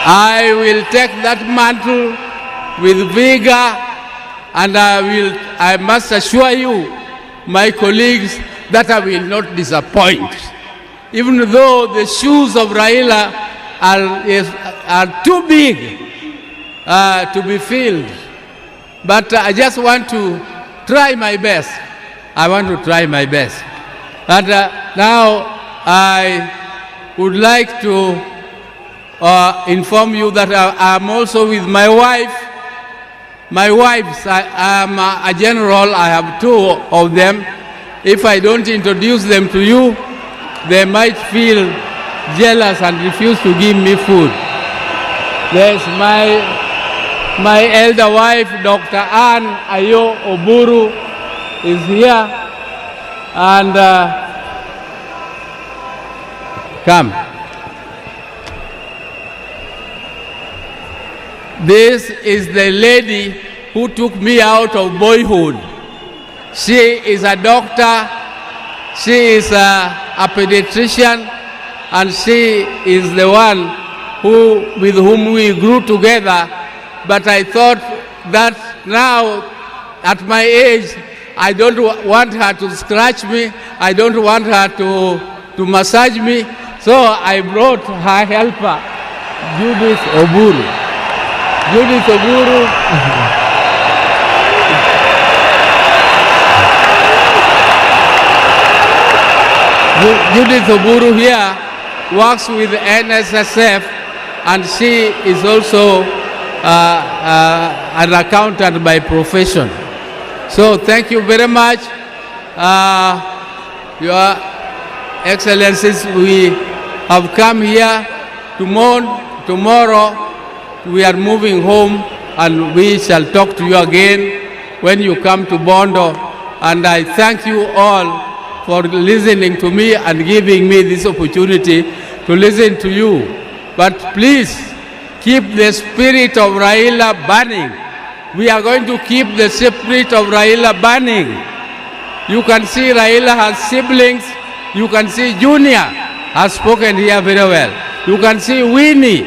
[SPEAKER 8] I will take that mantle with vigor, and I must assure you, my colleagues, that I will not disappoint. Even though the shoes of Raila are too big to be filled. But I just want to try my best. I want to try my best. And now I would like to inform you that I'm also with my wife. My wives, I am a general. I have two of them. If I don't introduce them to you, they might feel jealous and refuse to give me food. There's my elder wife, Dr. Ann Ayo Oburu, is here. And come. This is the lady who took me out of boyhood. She is a doctor, she is a pediatrician, and she is the one with whom we grew together. But I thought that now, at my age, I don't want her to scratch me, I don't want her to massage me, so I brought her helper, Judith Oburu. Judith Oburu. Judith Oburu here works with NSSF, and she is also an accountant by profession. So thank you very much, Your Excellencies. We have come here tomorrow. We are moving home, and we shall talk to you again when you come to Bondo. And I thank you all for listening to me and giving me this opportunity to listen to you. But please, keep the spirit of Raila burning. We are going to keep the spirit of Raila burning. You can see Raila has siblings. You can see Junior has spoken here very well. You can see Winnie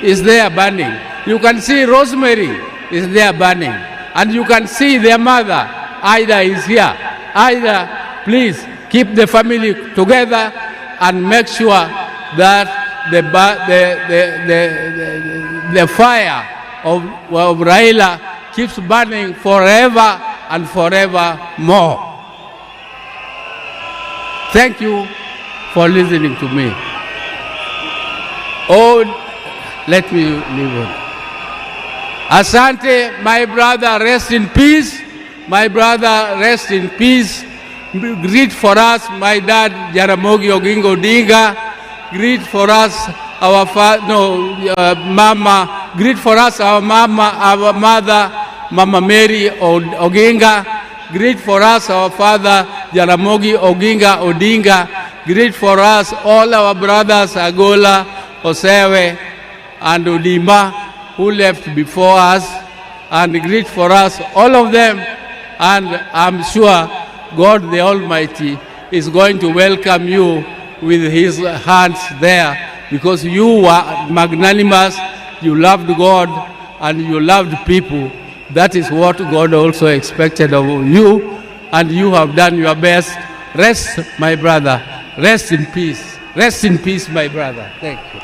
[SPEAKER 8] is there burning. You can see Rosemary is there burning. And you can see their mother, Ida, is here. Ida, please keep the family together and make sure that the fire of Raila keeps burning forever and forever more. Thank you for listening to me. Oh, let me leave on. Asante, my brother, rest in peace. My brother, rest in peace. Greet for us, my dad, Jaramogi Oginga Odinga. Greet for us, our mama. Greet for us, our mother, Mama Mary Oginga. Greet for us, our father, Jaramogi Oginga Odinga. Greet for us, all our brothers, Agola, Osewe, and Odimba, who left before us. And greet for us, all of them. And I'm sure God the Almighty is going to welcome you with his hands there, because you were magnanimous, you loved God, and you loved people. That is what God also expected of you, and you have done your best. Rest, my brother. Rest in peace. Rest in peace, my brother. Thank you.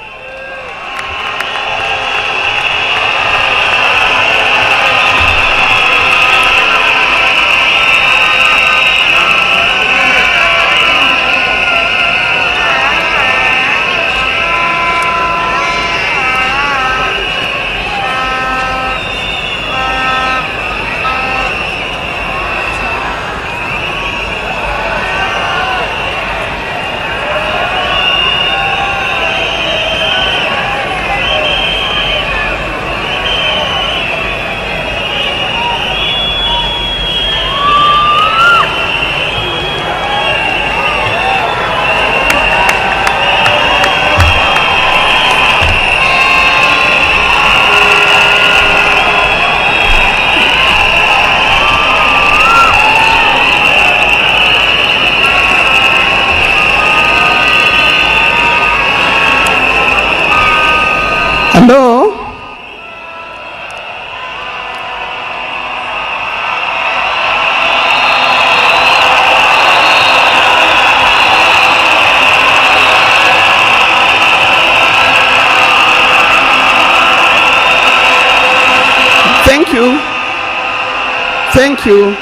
[SPEAKER 7] Thank you.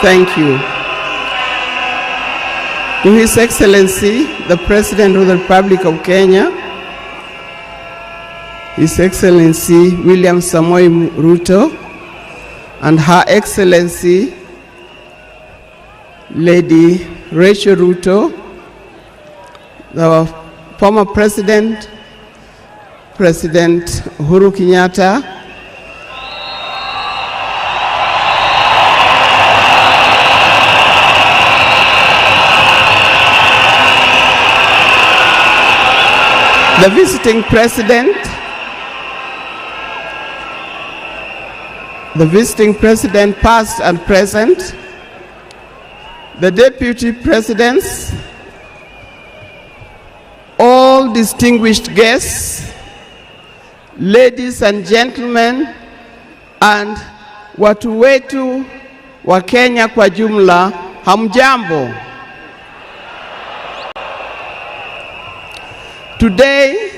[SPEAKER 7] Thank you. To His Excellency, the President of the Republic of Kenya, His Excellency William Samoei Ruto, and Her Excellency Lady Rachel Ruto, the former President, President Uhuru Kenyatta, the visiting president past and present, the deputy presidents, all distinguished guests, ladies and gentlemen, and watu wetu wa Kenya kwa jumla, hamjambo. Today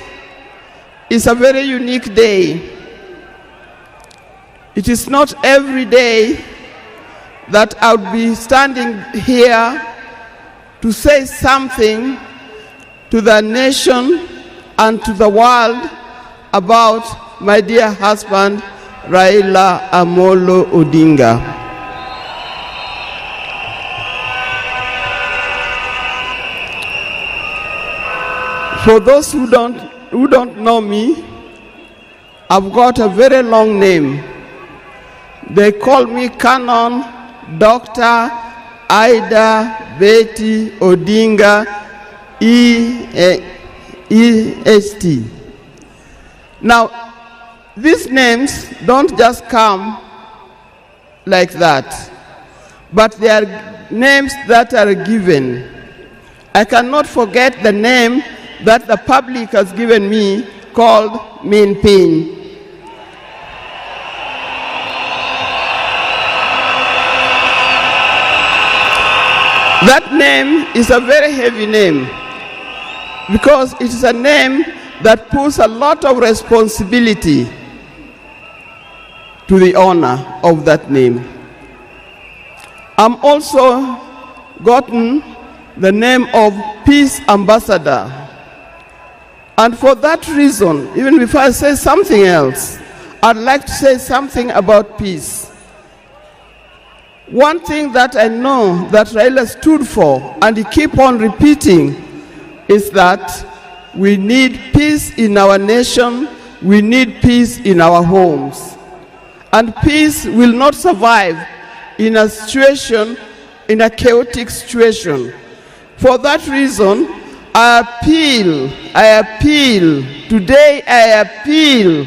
[SPEAKER 7] is a very unique day. It is not every day that I would be standing here to say something to the nation and to the world about my dear husband, Raila Amolo Odinga. For those who don't know me, I've got a very long name. They call me Canon Dr. Ida Betty Odinga EST. Now, these names don't just come like that, but they are names that are given. I cannot forget the name that the public has given me called Min Pin. That name is a very heavy name because it is a name that puts a lot of responsibility to the owner of that name. I'm also gotten the name of Peace Ambassador. And for that reason, even before I say something else, I'd like to say something about peace. One thing that I know that Raila stood for, and he keep on repeating, is that we need peace in our nation, we need peace in our homes. And peace will not survive in a situation, in a chaotic situation. For that reason, I appeal, today I appeal,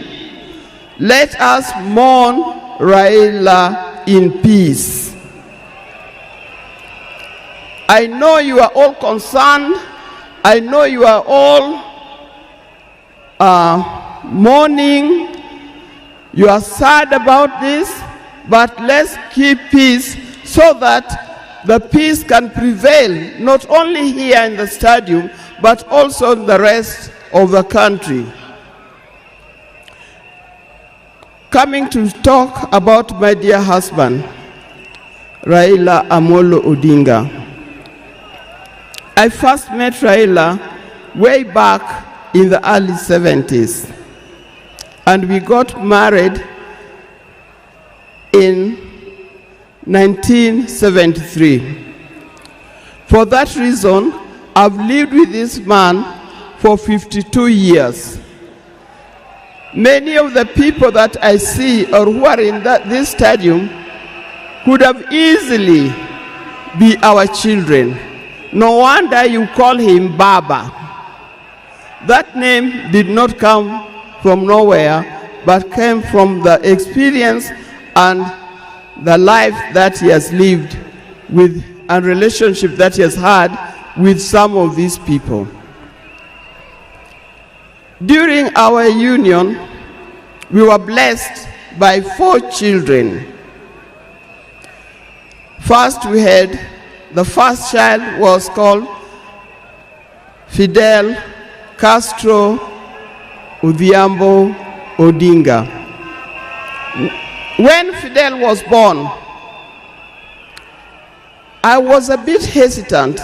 [SPEAKER 7] let us mourn Raila in peace. I know you are all concerned, I know you are all mourning, you are sad about this, but let's keep peace so that the peace can prevail, not only here in the stadium, but also in the rest of the country. Coming to talk about my dear husband, Raila Amolo Odinga. I first met Raila way back in the early 70s, and we got married in 1973. For that reason, I've lived with this man for 52 years. Many of the people that I see or who are in this stadium could have easily be our children. No wonder you call him Baba. That name did not come from nowhere, but came from the experience and the life that he has lived with and relationship that he has had with some of these people. During our union, we were blessed by 4 children. First, we had the first child was called Fidel Castro Odhiambo Odinga.
[SPEAKER 9] When Fidel was born, I was a bit hesitant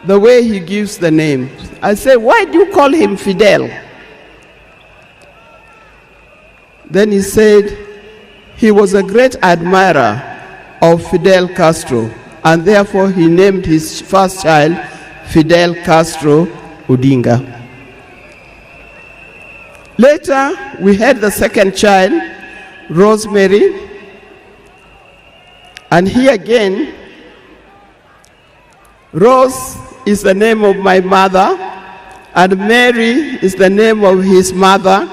[SPEAKER 9] the way he gives the name. I said, why do you call him Fidel? Then he said he was a great admirer of Fidel Castro, and therefore he named his first child Fidel Castro Odinga. Later, we had the second child, Rosemary, and here again, Rose is the name of my mother, and Mary is the name of his mother.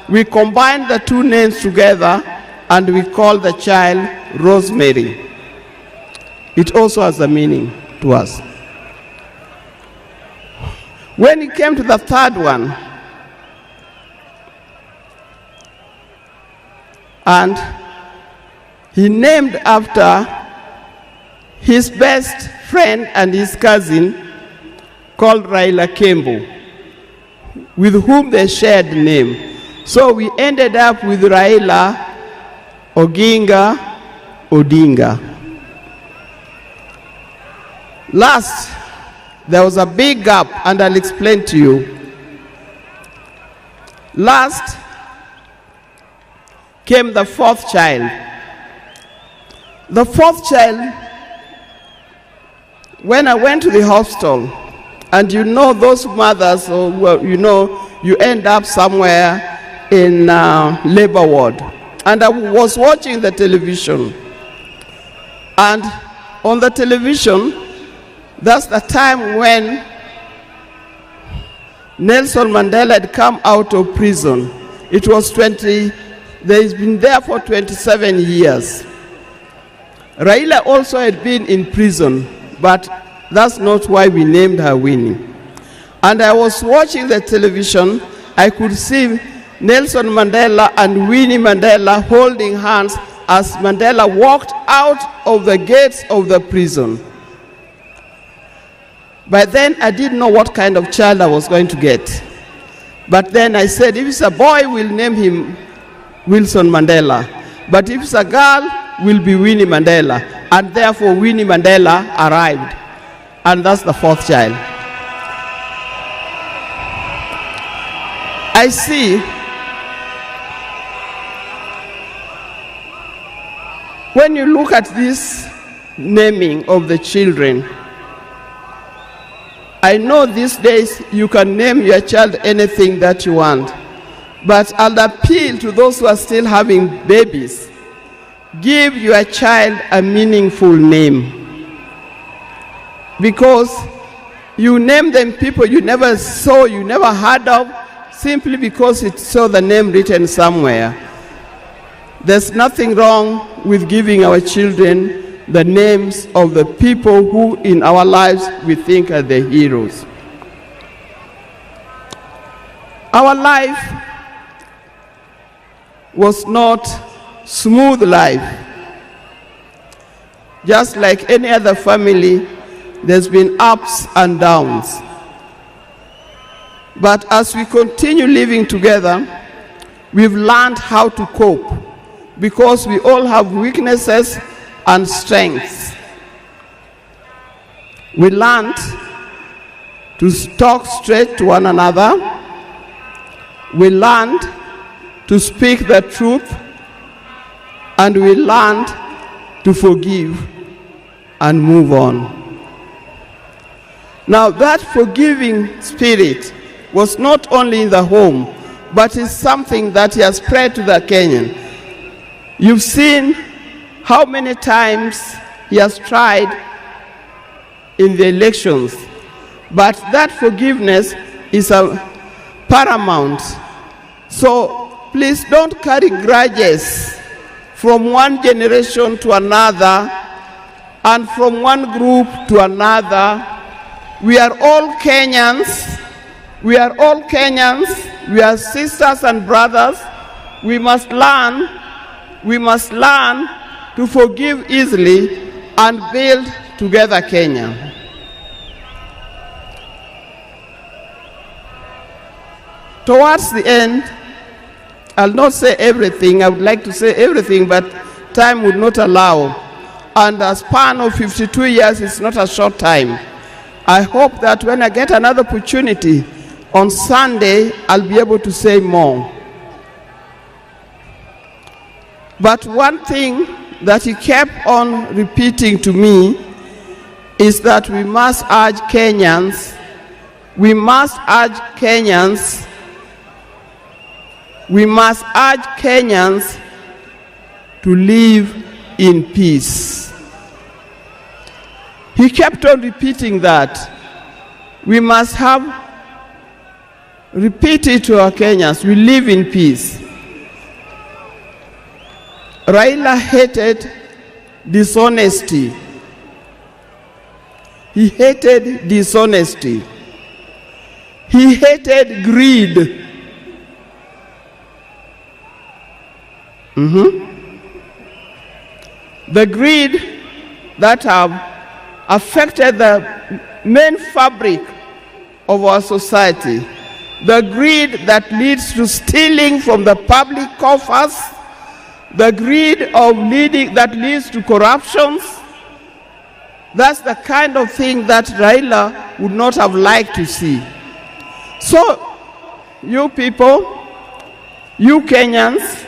[SPEAKER 9] We combined the two names together, and we called the child Rosemary. It also has a meaning to us. When it came to the third one, and he named after his best friend and his cousin called Raila Kembo, with whom they shared the name. So we ended up with Raila Odinga. Last, there was a big gap, and I'll explain to you. Last came the fourth child. The fourth child, when I went to the hospital, and you know those mothers, you know, you end up somewhere in labor ward. And I was watching the television. And on the television, that's the time when Nelson Mandela had come out of prison. It was he's been there for 27 years. Raila also had been in prison, but that's not why we named her Winnie. And I was watching the television, I could see Nelson Mandela and Winnie Mandela holding hands as Mandela walked out of the gates of the prison. By then, I didn't know what kind of child I was going to get. But then I said, if it's a boy, we'll name him Wilson Mandela. But if it's a girl, will be Winnie Mandela. And therefore, Winnie Mandela arrived. And that's the fourth child. I see when you look at this naming of the children, I know these days you can name your child anything that you want, but I'll appeal to those who are still having babies. Give your child a meaningful name, because you name them people you never saw, you never heard of, simply because it saw the name written somewhere. There's nothing wrong with giving our children the names of the people who in our lives we think are the heroes. Our life was not smooth life. Just like any other family, there's been ups and downs. But as we continue living together, we've learned how to cope, because we all have weaknesses and strengths. We learned to talk straight to one another. We learned to speak the truth, and we learned to forgive and move on. Now, that forgiving spirit was not only in the home, but is something that has spread to the Kenyan. You've seen how many times he has tried in the elections, but that forgiveness is paramount. So please don't carry grudges from one generation to another and from one group to another. We are all Kenyans. We are all Kenyans. We are sisters and brothers. We must learn to forgive easily and build together Kenya. Towards the end, I'll not say everything. I would like to say everything, but time would not allow. And a span of 52 years is not a short time. I hope that when I get another opportunity on Sunday, I'll be able to say more. But one thing that he kept on repeating to me is that we must urge Kenyans, we must urge Kenyans to live in peace. He kept on repeating that. We must repeat it to our Kenyans, we live in peace. Raila hated dishonesty. He hated dishonesty. He hated greed. The greed that have affected the main fabric of our society. The greed that leads to stealing from the public coffers. The greed that leads to corruptions. That's the kind of thing that Raila would not have liked to see. So, you people, you Kenyans,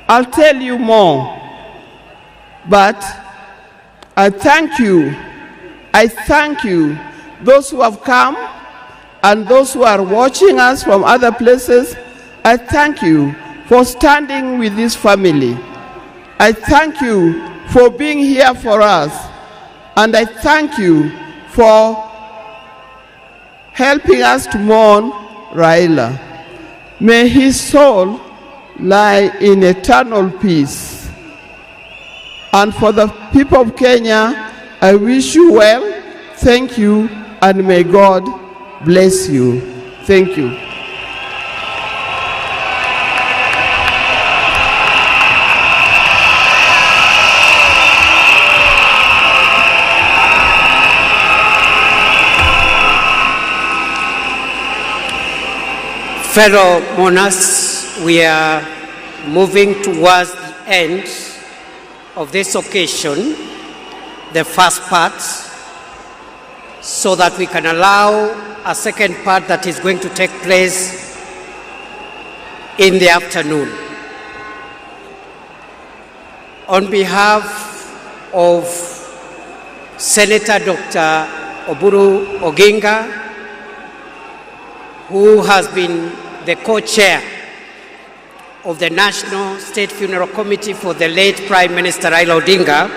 [SPEAKER 9] I'll tell you more. But I thank you, those who have come and those who are watching us from other places. I thank you for standing with this family. I thank you for being here for us. And I thank you for helping us to mourn Raila. May his soul lie in eternal peace. And for the people of Kenya, I wish you well, thank you, and may God bless you. Thank you.
[SPEAKER 3] Fellow mourners, we are moving towards the end of this occasion, the first part, so that we can allow a second part that is going to take place in the afternoon. On behalf of Senator Dr. Oburu Oginga, who has been the co-chair of the National State Funeral Committee for the late Prime Minister Raila Odinga,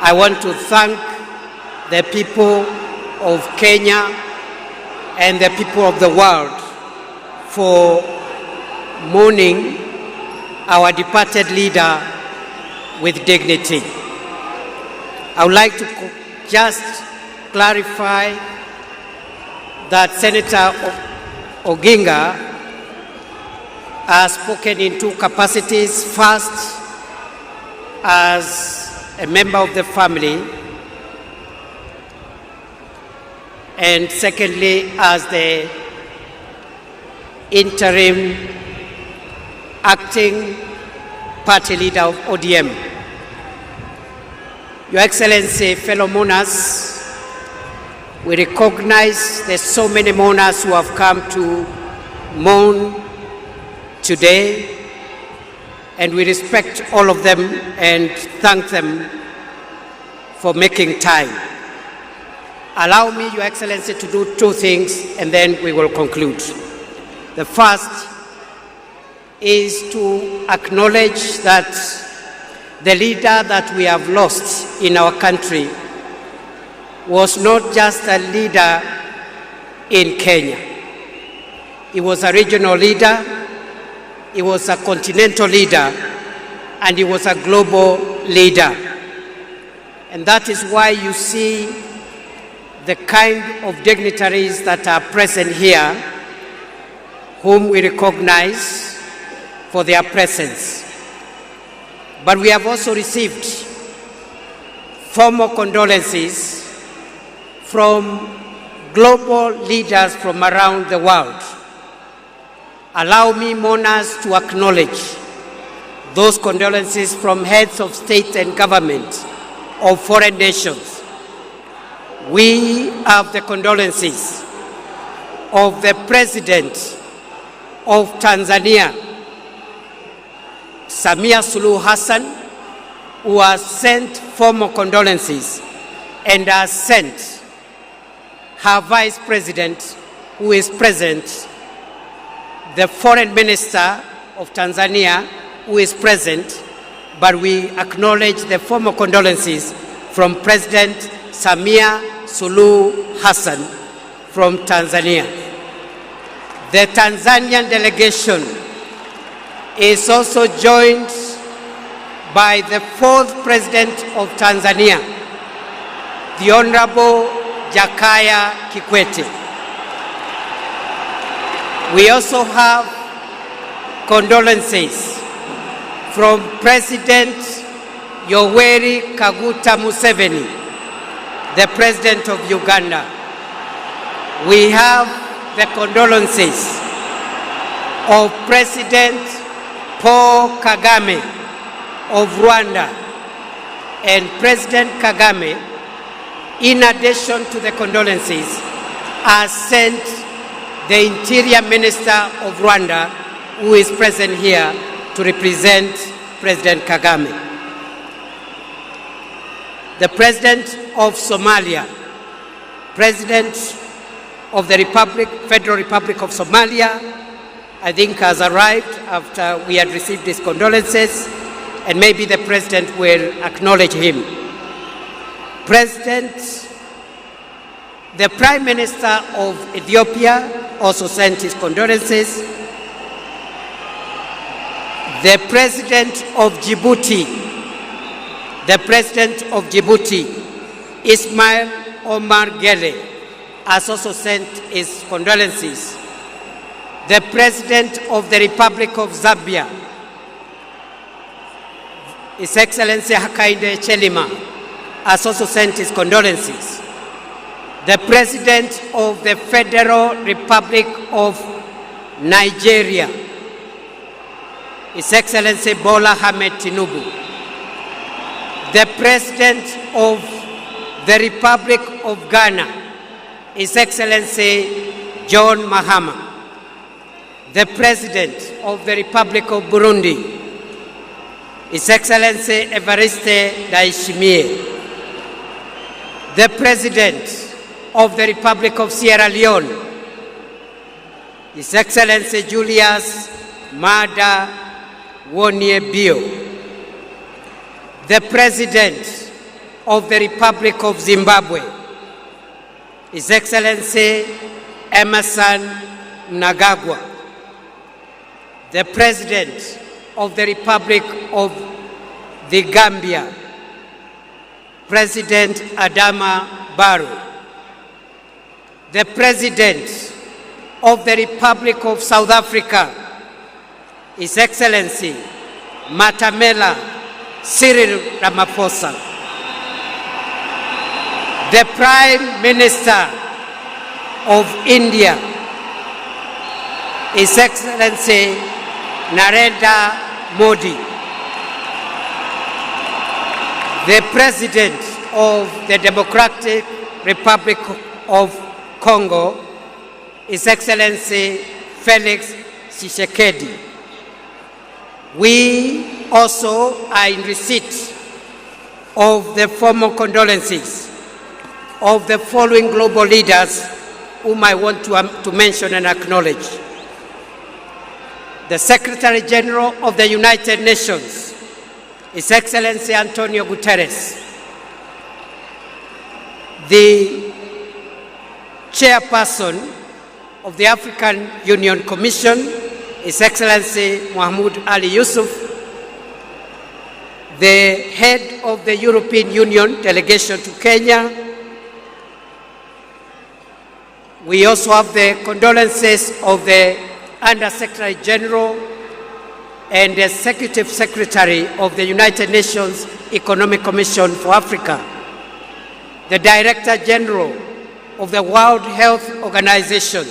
[SPEAKER 3] I want to thank the people of Kenya and the people of the world for mourning our departed leader with dignity. I would like to just clarify that Senator Oginga has spoken in two capacities. First, as a member of the family, and secondly, as the interim acting party leader of ODM. Your Excellency, fellow mourners, we recognize there's so many mourners who have come to mourn today, and we respect all of them and thank them for making time. Allow me, Your Excellency, to do two things and then we will conclude. The first is to acknowledge that the leader that we have lost in our country was not just a leader in Kenya. He was a regional leader, he was a continental leader, and he was a global leader. And that is why you see the kind of dignitaries that are present here, whom we recognize for their presence. But we have also received formal condolences from global leaders from around the world Allow me, mourners, to acknowledge those condolences from heads of state and government of foreign nations. We have the condolences of the President of Tanzania, Samia Suluhu Hassan, who has sent formal condolences and has sent her Vice President, who is present, the Foreign Minister of Tanzania, who is present, but we acknowledge the formal condolences from President Samia Suluhu Hassan from Tanzania. The Tanzanian delegation is also joined by the 4th President of Tanzania, the Honorable Jakaya Kikwete. We also have condolences from President Yoweri Kaguta Museveni, the President of Uganda. We have the condolences of President Paul Kagame of Rwanda, and President Kagame, in addition to the condolences, has sent the Interior Minister of Rwanda, who is present here to represent President Kagame. The President of Somalia, President of the Federal Republic of Somalia, I think has arrived after we had received his condolences, and maybe the President will acknowledge him. The Prime Minister of Ethiopia also sent his condolences. The President of Djibouti, Ismail Omar Gele, has also sent his condolences. The President of the Republic of Zambia, His Excellency Hakainde Hichilema, has also sent his condolences. The President of the Federal Republic of Nigeria, His Excellency Bola Ahmed Tinubu. The President of the Republic of Ghana, His Excellency John Mahama. The President of the Republic of Burundi, His Excellency Evariste Ndayishimiye. The President of the Republic of Sierra Leone, His Excellency Julius Maada Bio. The President of the Republic of Zimbabwe, His Excellency Emerson Mnangagwa. The President of the Republic of the Gambia, President Adama Barrow. The President of the Republic of South Africa, His Excellency Matamela Cyril Ramaphosa. The Prime Minister of India, His Excellency Narendra Modi. The President of the Democratic Republic of Congo, His Excellency Felix Tshisekedi. We also are in receipt of the formal condolences of the following global leaders whom I want to mention and acknowledge. The Secretary General of the United Nations, His Excellency Antonio Guterres. The Chairperson of the African Union Commission, His Excellency Mahmoud Ali Yusuf. The Head of the European Union Delegation to Kenya. We also have the condolences of the Under-Secretary General and the Executive Secretary of the United Nations Economic Commission for Africa, the Director General of the World Health Organization,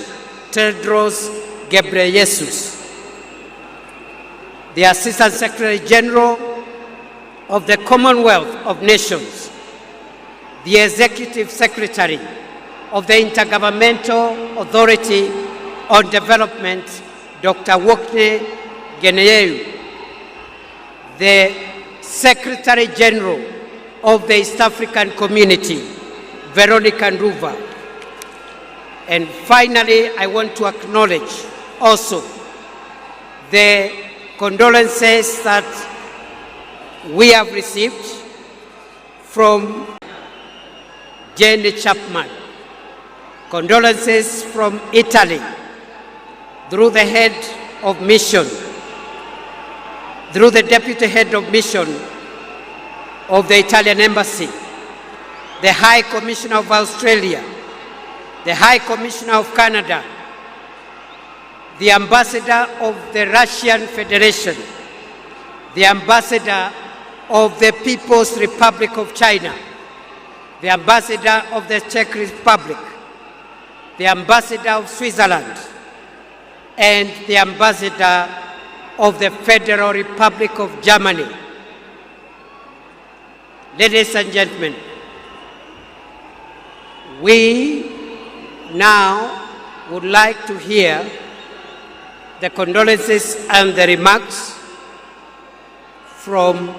[SPEAKER 3] Tedros Ghebreyesus, the Assistant Secretary General of the Commonwealth of Nations, the Executive Secretary of the Intergovernmental Authority on Development, Dr. Wokne Nyayo, the Secretary General of the East African Community, Veronica Nduva. And finally, I want to acknowledge also the condolences that we have received from Jane Chapman. Condolences from Italy through the head of mission, through the deputy head of mission of the Italian embassy, the High Commissioner of Australia, the High Commissioner of Canada, the Ambassador of the Russian Federation, the Ambassador of the People's Republic of China, the Ambassador of the Czech Republic, the Ambassador of Switzerland, and the Ambassador of the Federal Republic of Germany. Ladies and gentlemen, we now would like to hear the condolences and the remarks from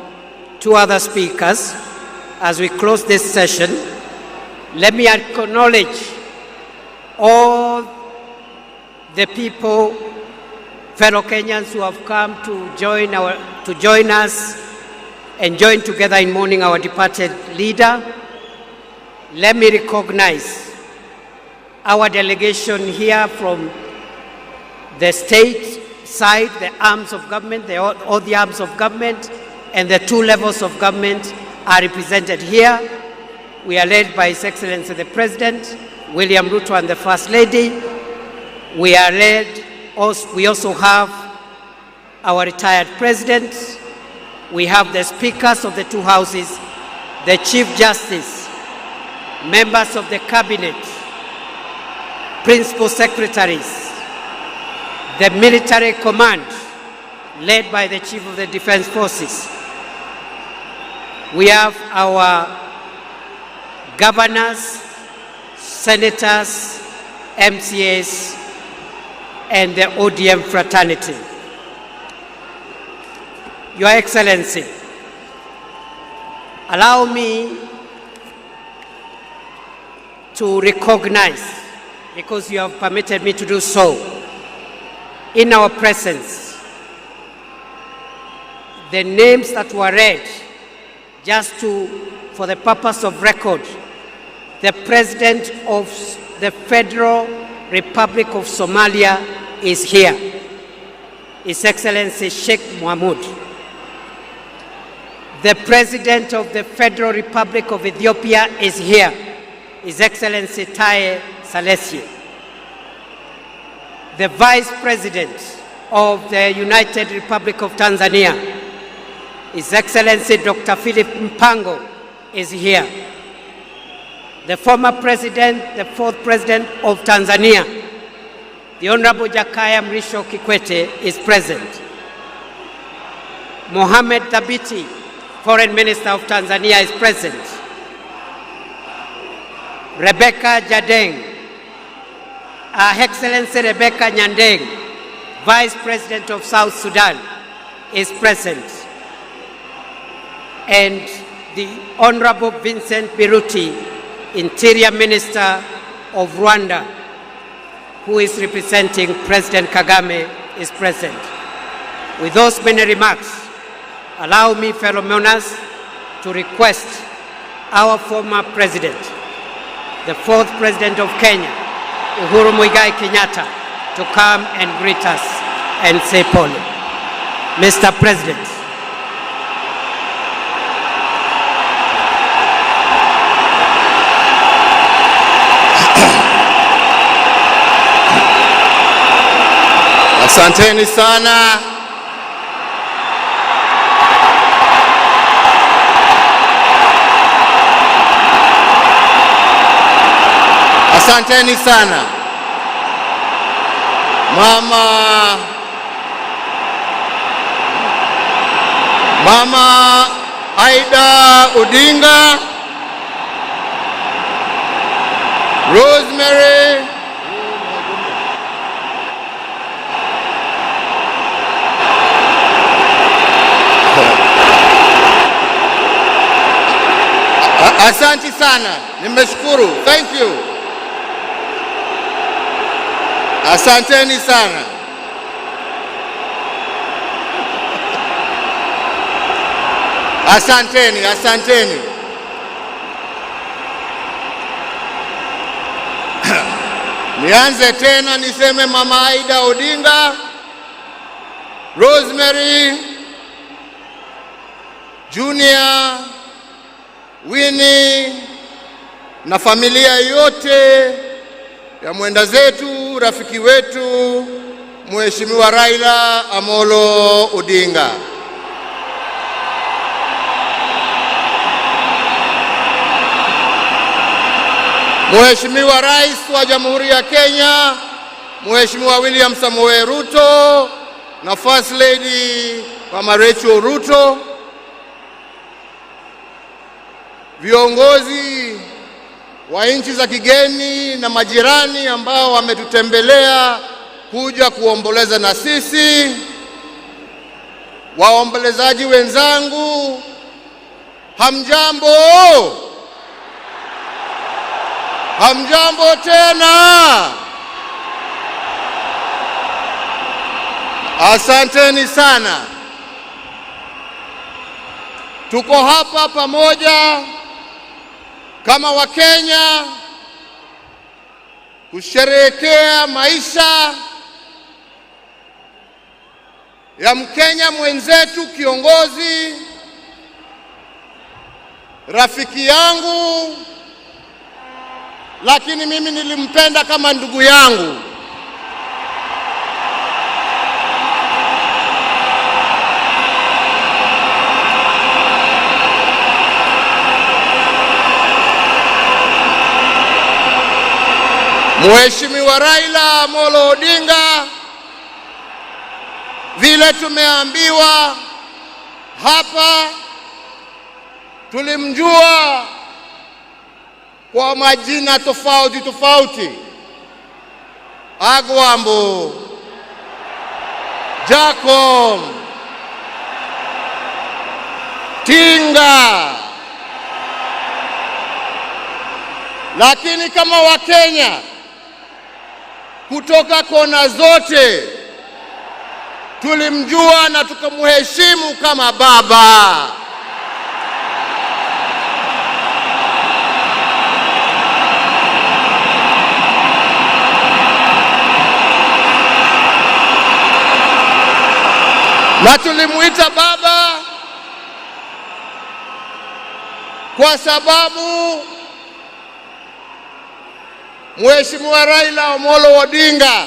[SPEAKER 3] two other speakers as we close this session. Let me acknowledge all the people, fellow Kenyans who have come to join us and join together in mourning our departed leader. Let me recognize our delegation here from the state side, the arms of government, all the arms of government, and the two levels of government are represented here. We are led by His Excellency the President, William Ruto, and the First Lady. We also have our retired President. We have the speakers of the two houses, the Chief Justice, members of the Cabinet, Principal Secretaries, the military command led by the Chief of the Defense Forces. We have our governors, senators, MCAs, and the ODM fraternity. Your Excellency, allow me to recognize, because you have permitted me to do so, in our presence, the names that were read, just for the purpose of record. The President of the Federal Republic of Somalia is here, His Excellency Sheikh Mohamud. The President of the Federal Republic of Ethiopia is here, His Excellency Taye Salessi. The Vice President of the United Republic of Tanzania, His Excellency Dr. Philip Mpango, is here. The former President, the fourth President of Tanzania, the Honorable Jakaya Mrisho Kikwete, is present. Mohamed Thabiti, Foreign Minister of Tanzania, is present. Rebecca Jadeng, Her Excellency Rebecca Nyandeng, Vice President of South Sudan, is present. And the Honorable Vincent Biruti, Interior Minister of Rwanda, who is representing President Kagame, is present. With those many remarks, allow me, fellow mourners, to request our former President, the fourth President of Kenya, Uhuru Muigai Kenyatta, to come and greet us and say pole. Mr. President.
[SPEAKER 10] Asanteni sana. Asanteni sana. Mama Aida Odinga, Rosemary Asante sana, nimeshukuru. Thank you. Asanteni sana. Asanteni. Nianze tena niseme Mama Aida Odinga, Rosemary, Junior, Winnie na familia yote ya mwenda zetu, rafiki wetu, Mheshimiwa Raila Amolo Odinga. Mheshimiwa Rais wa Jamhuri ya Kenya, Mheshimiwa William Samoei Ruto na First Lady Mama Rachel Ruto, viongozi wa nchi za kigeni na majirani ambao wametutembelea kuja kuomboleza na sisi, waombolezaji wenzangu, hamjambo? Hamjambo tena. Asanteni sana. Tuko hapa pamoja kama Wakenya kusherehekea maisha ya Mkenya mwenzetu, kiongozi, rafiki yangu, lakini mimi nilimpenda kama ndugu yangu. Mheshimiwa Raila Amolo Odinga, vile tumeambiwa hapa, tulimjua kwa majina tofauti: Agwambo, Jacob, Tinga. Lakini kama Wakenya kutoka kona zote tulimjua na tukamheshimu kama baba. Na tulimuita baba kwa sababu Mheshimiwa Raila Amolo Odinga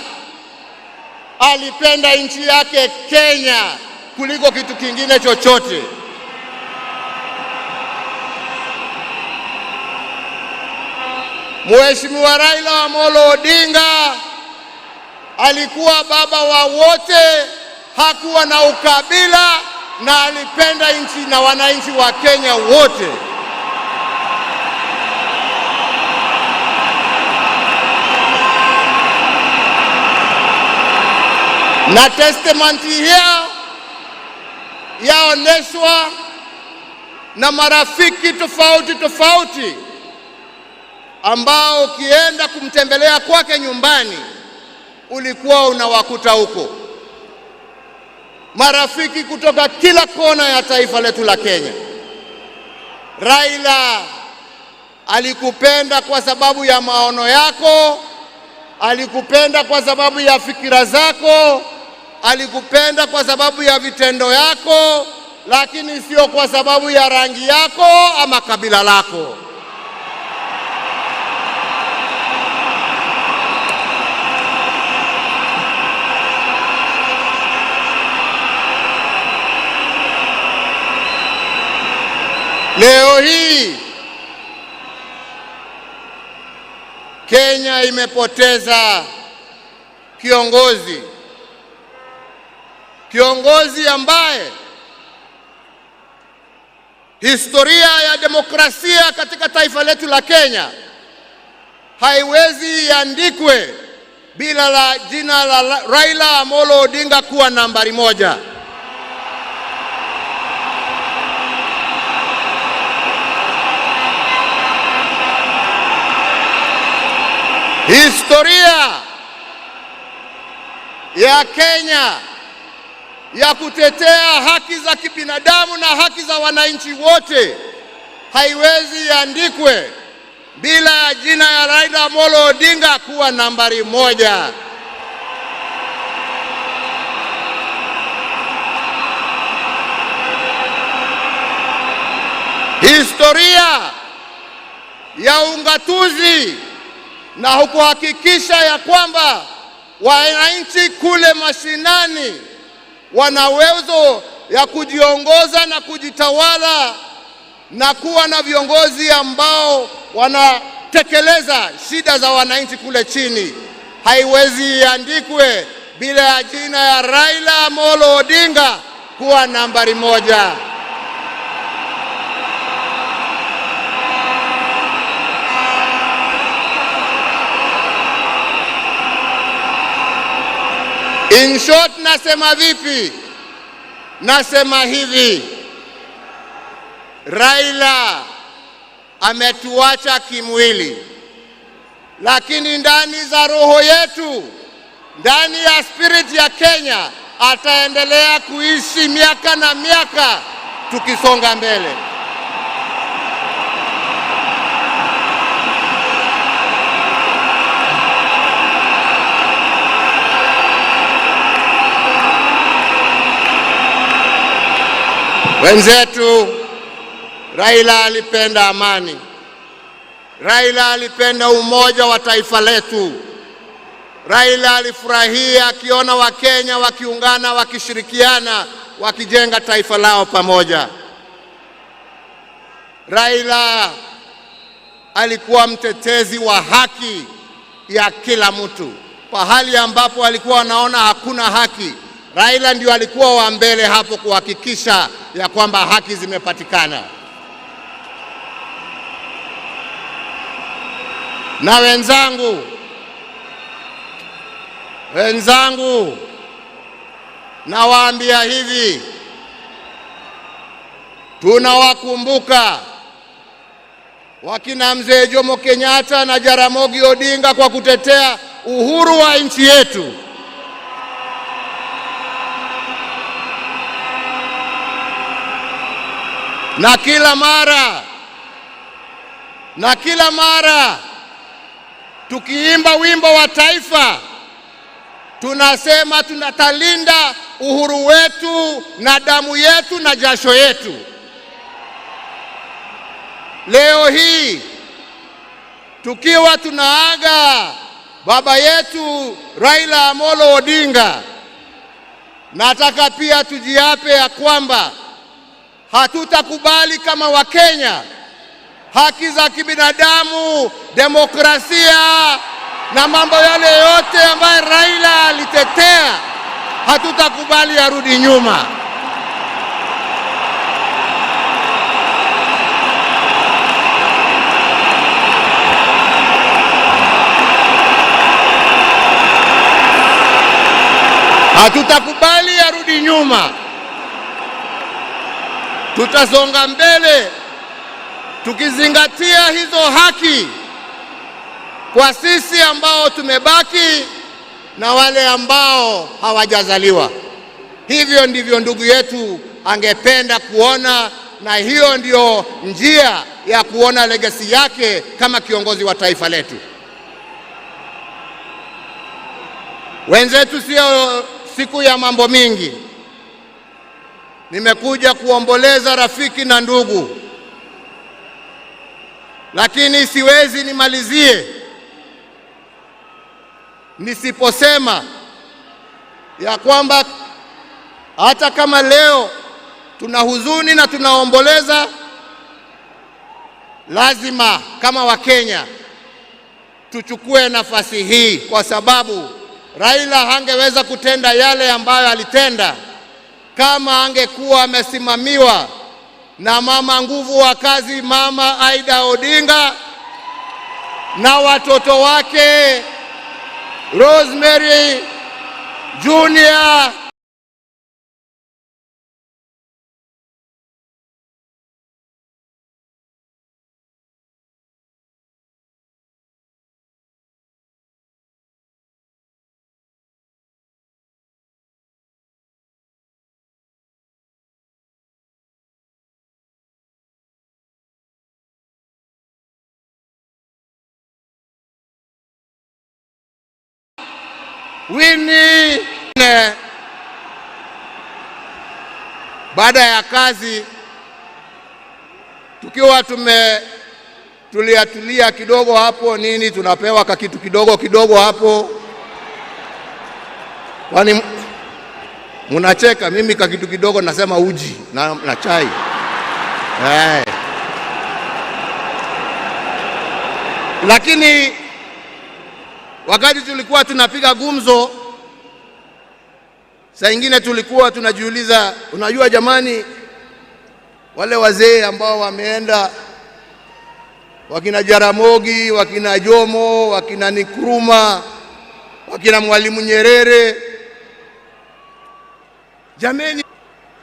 [SPEAKER 10] alipenda nchi yake Kenya kuliko kitu kingine chochote. Mheshimiwa Raila Amolo Odinga alikuwa baba wa wote, hakuwa na ukabila, na alipenda nchi na wananchi wa Kenya wote. Na testimony hiyo yaoneshwa na marafiki tofauti ambao ukienda kumtembelea kwake nyumbani ulikuwa unawakuta huko. Marafiki kutoka kila kona ya taifa letu la Kenya. Raila alikupenda kwa sababu ya maono yako, alikupenda kwa sababu ya fikira zako, alikupenda kwa sababu ya vitendo yako, lakini sio kwa sababu ya rangi yako ama kabila lako. Leo hii Kenya imepoteza kiongozi ambaye historia ya demokrasia katika taifa letu la Kenya haiwezi iandikwe bila la jina la Raila Amolo Odinga kuwa nambari moja. Historia ya Kenya ya kutetea haki za kibinadamu na haki za wananchi wote haiwezi iandikwe bila ya jina ya Raila Amolo Odinga kuwa nambari moja. Historia ya ungatuzi na kuhakikisha ya kwamba wananchi kule mashinani wana uwezo ya kujiongoza na kujitawala na kuwa na viongozi ambao wanatekeleza shida za wananchi kule chini, haiwezi iandikwe bila ya jina ya Raila Amolo Odinga kuwa nambari moja. In short, nasema vipi? Nasema hivi, Raila ametuacha kimwili, lakini ndani za roho yetu, ndani ya spirit ya Kenya, ataendelea kuishi miaka na miaka tukisonga mbele. Wenzetu, Raila alipenda amani. Raila alipenda umoja wa taifa letu. Raila alifurahia akiona Wakenya wakiungana, wakishirikiana, wakijenga taifa lao pamoja. Raila alikuwa mtetezi wa haki ya kila mtu. Pahali ambapo alikuwa anaona hakuna haki, Raila ndio alikuwa wa mbele hapo kuhakikisha ya kwamba haki zimepatikana. Na wenzangu, nawaambia hivi, tunawakumbuka wakina Mzee Jomo Kenyatta na Jaramogi Odinga kwa kutetea uhuru wa nchi yetu. Na kila mara tukiimba wimbo wa taifa tunasema tunatalinda uhuru wetu na damu yetu na jasho yetu. Leo hii tukiwa tunaaga baba yetu Raila Amolo Odinga, nataka pia tujiape ya kwamba hatutakubali kama Wakenya haki za kibinadamu, demokrasia na mambo yale yote ambayo Raila alitetea, hatutakubali yarudi nyuma. Hatutakubali yarudi nyuma. Tutasonga mbele tukizingatia hizo haki kwa sisi ambao tumebaki na wale ambao hawajazaliwa. Hivyo ndivyo ndugu yetu angependa kuona, na hiyo ndio njia ya kuona legacy yake kama kiongozi wa taifa letu. Wenzetu, sio siku ya mambo mingi. Nimekuja kuomboleza rafiki na ndugu, lakini siwezi nimalizie nisiposema ya kwamba hata kama leo tuna huzuni na tunaomboleza, lazima kama Wakenya tuchukue nafasi hii, kwa sababu Raila hangeweza kutenda yale ambayo alitenda kama angekuwa amesimamiwa na mama nguvu wa kazi, Mama Aida Odinga, na watoto wake Rosemary Junior, Winnie. Baada ya kazi tukiwa tulia kidogo hapo nini, tunapewa kakitu kidogo hapo. Kwani munacheka? Mimi kakitu kidogo nasema uji na chai. Lakini wakati tulikuwa tunapiga gumzo, saa ingine tulikuwa tunajiuliza, unajua jamani, wale wazee ambao wameenda, wakina Jaramogi, wakina Jomo, wakina Nkrumah, wakina Mwalimu Nyerere,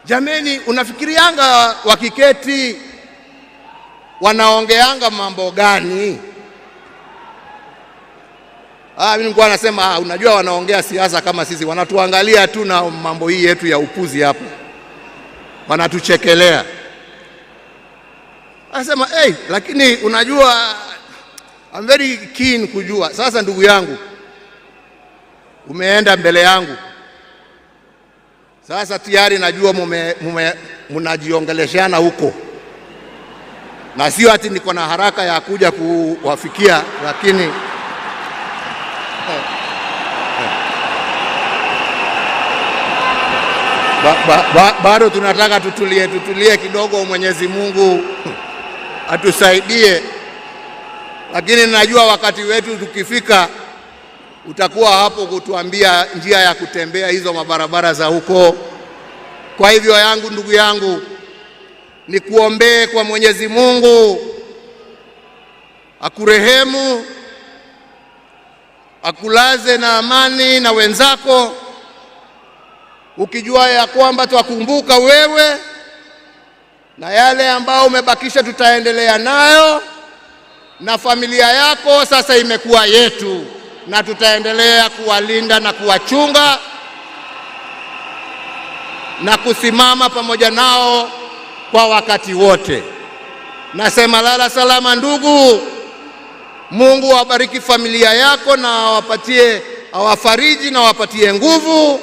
[SPEAKER 10] jameni, unafikirianga wakiketi wanaongeanga mambo gani? Mimi nilikuwa nasema unajua wanaongea siasa kama sisi, wanatuangalia tu na mambo hii yetu ya upuzi hapa, wanatuchekelea. Anasema lakini unajua I'm very keen kujua. Sasa ndugu yangu, umeenda mbele yangu, sasa tayari najua mnajiongeleshana huko, na sio ati niko na haraka ya kuja kuwafikia, lakini bado tunataka tutulie kidogo. Mwenyezi Mungu atusaidie, lakini najua wakati wetu tukifika utakuwa hapo kutuambia njia ya kutembea hizo mabarabara za huko. Kwa hivyo ndugu yangu, ni kuombee kwa Mwenyezi Mungu akurehemu, akulaze na amani na wenzako, ukijua ya kwamba twakumbuka wewe na yale ambao umebakisha tutaendelea nayo, na familia yako sasa imekuwa yetu, na tutaendelea kuwalinda na kuwachunga na kusimama pamoja nao kwa wakati wote. Nasema lala salama ndugu. Mungu awabariki familia yako na awafariji na awapatie nguvu,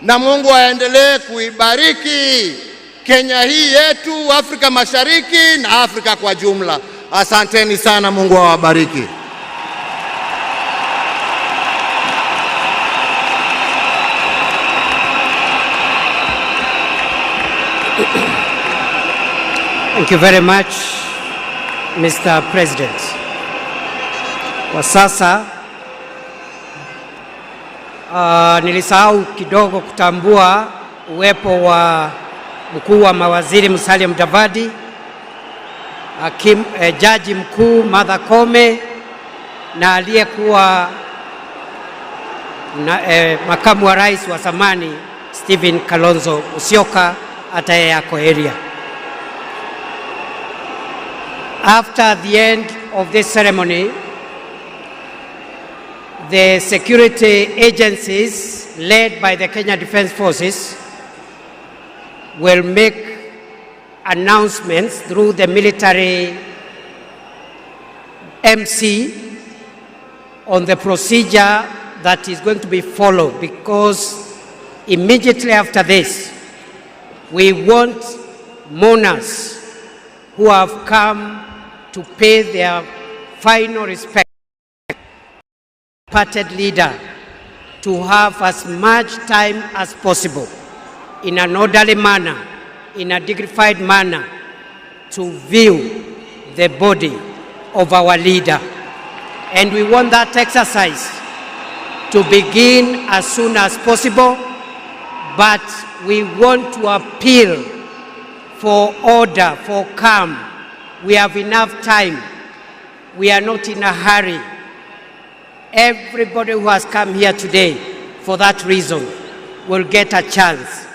[SPEAKER 10] na Mungu aendelee kuibariki Kenya hii yetu, Afrika Mashariki na Afrika kwa jumla. Asanteni sana, Mungu awabariki.
[SPEAKER 3] Thank you very much, Mr. President. Kwa sasa nilisahau kidogo kutambua uwepo wa mkuu wa mawaziri Musalia Mudavadi, jaji mkuu Martha Koome, na aliyekuwa makamu wa rais wa zamani Stephen Kalonzo Musyoka, hata yeye yako area. After the end of this ceremony, the security agencies led by the Kenya Defence Forces will make announcements through the military MC on the procedure that is going to be followed, because immediately after this, we want mourners who have come to pay their final respect to the departed leader to have as much time as possible in an orderly manner, in a dignified manner, to view the body of our leader. And we want that exercise to begin as soon as possible, but we want to appeal for order, for calm. We have enough time. We are not in a hurry. Everybody who has come here today for that reason will get a chance.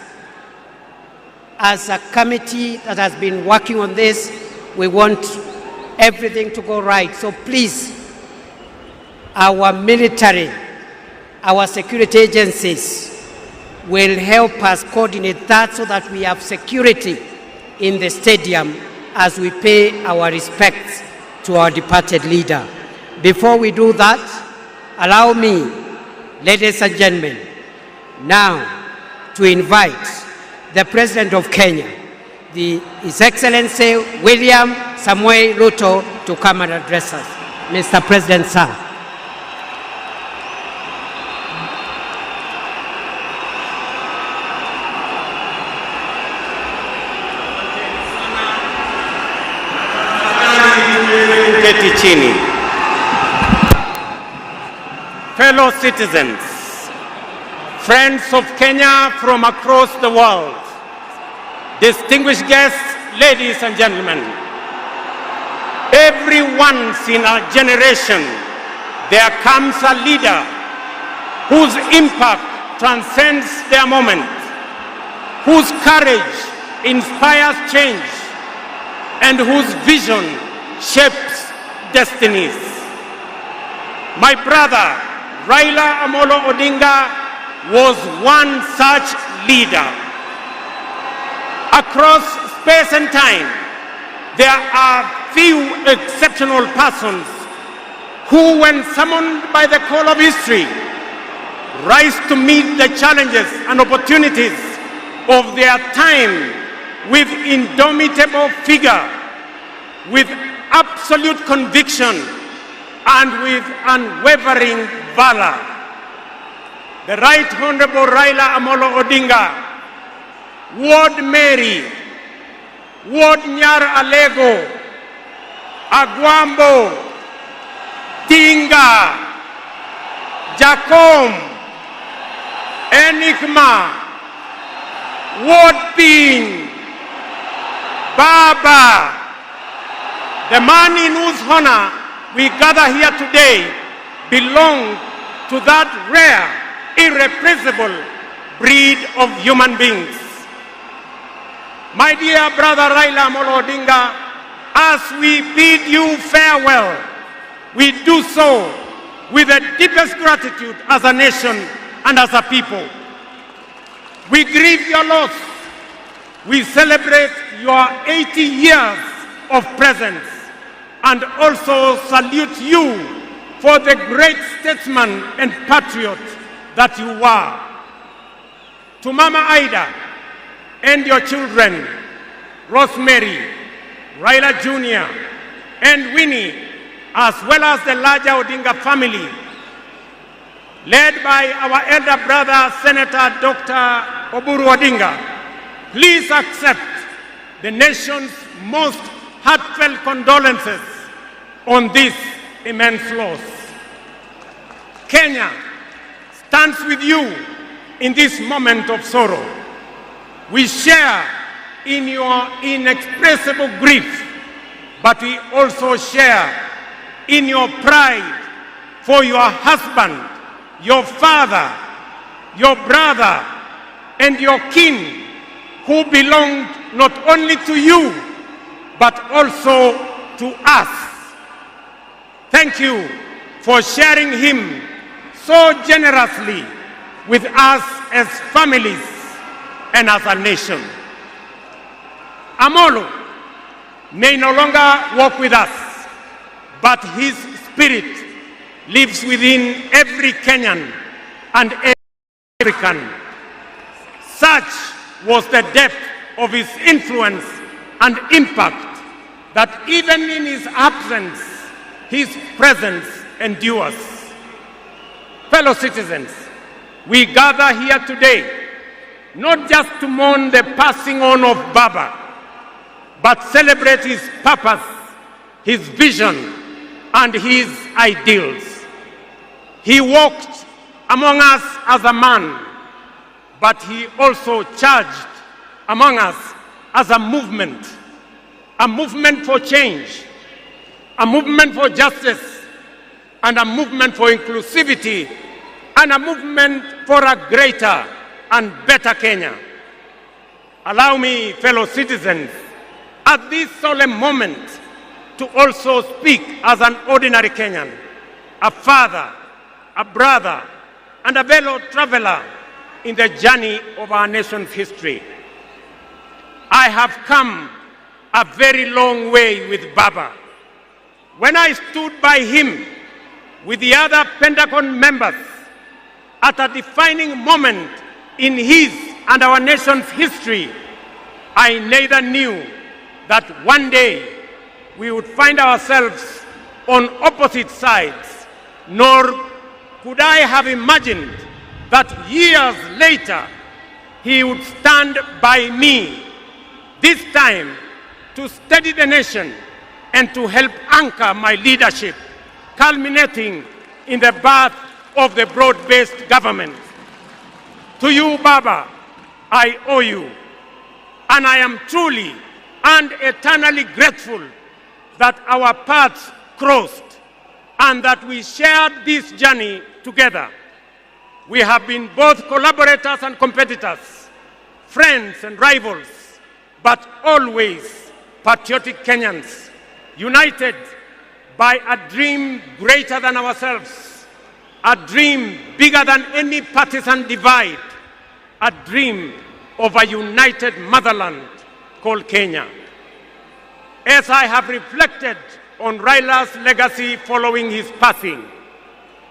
[SPEAKER 3] As a committee that has been working on this, we want everything to go right. So please, our military, our security agencies will help us coordinate that so that we have security in the stadium as we pay our respects to our departed leader. Before we do that, allow me, ladies and gentlemen, now to invite the President of Kenya, His Excellency William Samoei Ruto, to come and address us. Mr. President, sir.
[SPEAKER 11] Keti chini. Fellow citizens, friends of Kenya from across the world, distinguished guests, ladies and gentlemen, every once in a generation, there comes a leader whose impact transcends their moment, whose courage inspires change, and whose vision shapes destinies. My brother, Raila Amolo Odinga, was one such leader. Across space and time, there are few exceptional persons who, when summoned by the call of history, rise to meet the challenges and opportunities of their time with indomitable vigor, with absolute conviction, and with unwavering valor. The Right Honorable Raila Amolo Odinga, Ward Mary, Ward Nyar Alego, Agwambo, Tinga, Jacom, Enigma, Ward Ping, Baba, the man in whose honor we gather here today, belonged to that rare, irrepressible breed of human beings. My dear brother Raila Amolo Odinga, as we bid you farewell, we do so with the deepest gratitude as a nation and as a people. We grieve your loss. We celebrate your 80 years of presence and also salute you for the great statesman and patriot that you were. To Mama Ida and your children, Rosemary, Raila Jr., and Winnie, as well as the larger Odinga family, led by our elder brother, Senator Dr. Oburu Odinga, please accept the nation's most heartfelt condolences on this immense loss. Kenya stands with you in this moment of sorrow. We share in your inexpressible grief, but we also share in your pride for your husband, your father, your brother, and your kin, who belonged not only to you, but also to us. Thank you for sharing him so generously with us as families and as a nation. Amolo may no longer walk with us, but his spirit lives within every Kenyan and every African. Such was the depth of his influence and impact that even in his absence, his presence endures. Fellow citizens, we gather here today not just to mourn the passing on of Baba, but celebrate his purpose, his vision, and his ideals. He walked among us as a man, but he also charged among us as a movement for change, a movement for justice, and a movement for inclusivity, and a movement for a greater and better Kenya. Allow me, fellow citizens, at this solemn moment to also speak as an ordinary Kenyan, a father, a brother, and a fellow traveler in the journey of our nation's history. I have come a very long way with Baba. When I stood by him with the other Pentagon members at a defining moment in his and our nation's history, I neither knew that one day we would find ourselves on opposite sides, nor could I have imagined that years later he would stand by me, this time to steady the nation and to help anchor my leadership, culminating in the birth of the broad-based government. To you, Baba, I owe you, and I am truly and eternally grateful that our paths crossed and that we shared this journey together. We have been both collaborators and competitors, friends and rivals, but always patriotic Kenyans, united by a dream greater than ourselves, a dream bigger than any partisan divide, a dream of a united motherland called Kenya. As I have reflected on Raila's legacy following his passing,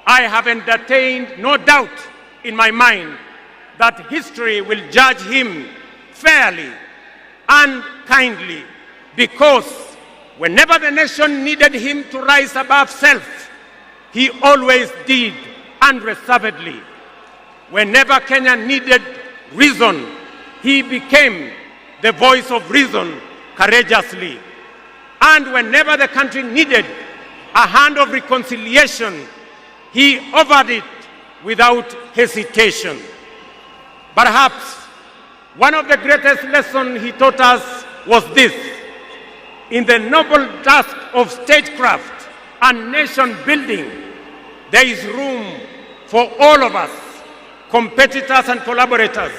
[SPEAKER 11] I have entertained no doubt in my mind that history will judge him fairly and kindly, because whenever the nation needed him to rise above self, he always did unreservedly. Whenever Kenya needed reason, he became the voice of reason courageously. And whenever the country needed a hand of reconciliation, he offered it without hesitation. Perhaps one of the greatest lessons he taught us was this: in the noble task of statecraft and nation building, there is room for all of us, competitors and collaborators,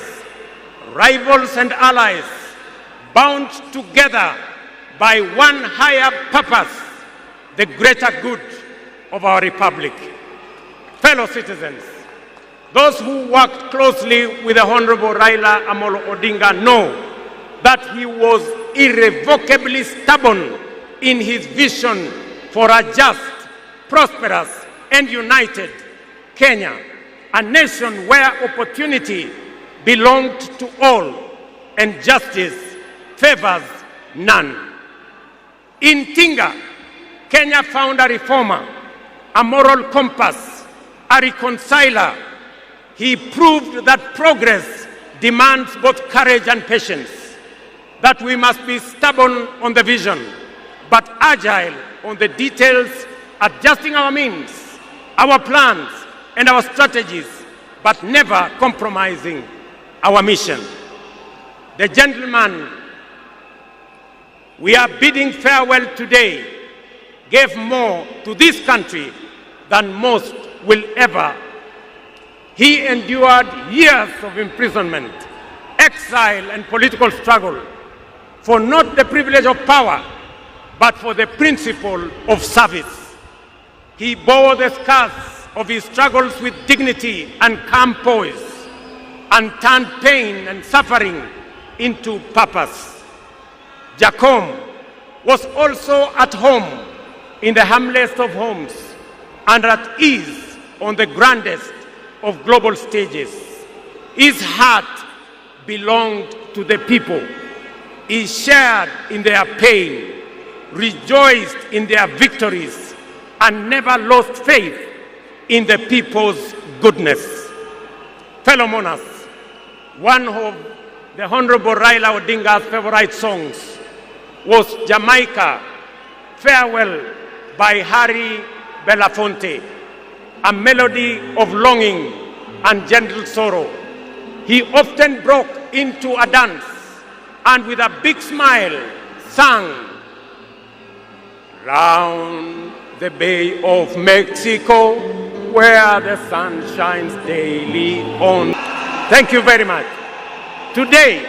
[SPEAKER 11] rivals and allies, bound together by one higher purpose, the greater good of our republic. Fellow citizens, those who worked closely with the Honorable Raila Amolo Odinga know that he was irrevocably stubborn in his vision for a just, prosperous, and united Kenya, a nation where opportunity belonged to all and justice favors none. In Tinga, Kenya found a reformer, a moral compass, a reconciler. He proved that progress demands both courage and patience, that we must be stubborn on the vision, but agile on the details, adjusting our means, our plans, and our strategies, but never compromising our mission. The gentleman we are bidding farewell today gave more to this country than most will ever. He endured years of imprisonment, exile, and political struggle for not the privilege of power, but for the principle of service. He bore the scars of his struggles with dignity and calm poise, and turned pain and suffering into purpose. Jacom was also at home in the humblest of homes and at ease on the grandest of global stages. His heart belonged to the people. He shared in their pain, rejoiced in their victories, and never lost faith in the people's goodness. Fellow monarchs, one of the Honorable Raila Odinga's favorite songs was Jamaica, Farewell by Harry Belafonte, a melody of longing and gentle sorrow. He often broke into a dance and with a big smile sang, "Round the Bay of Mexico, where the sun shines daily on." Thank you very much. Today,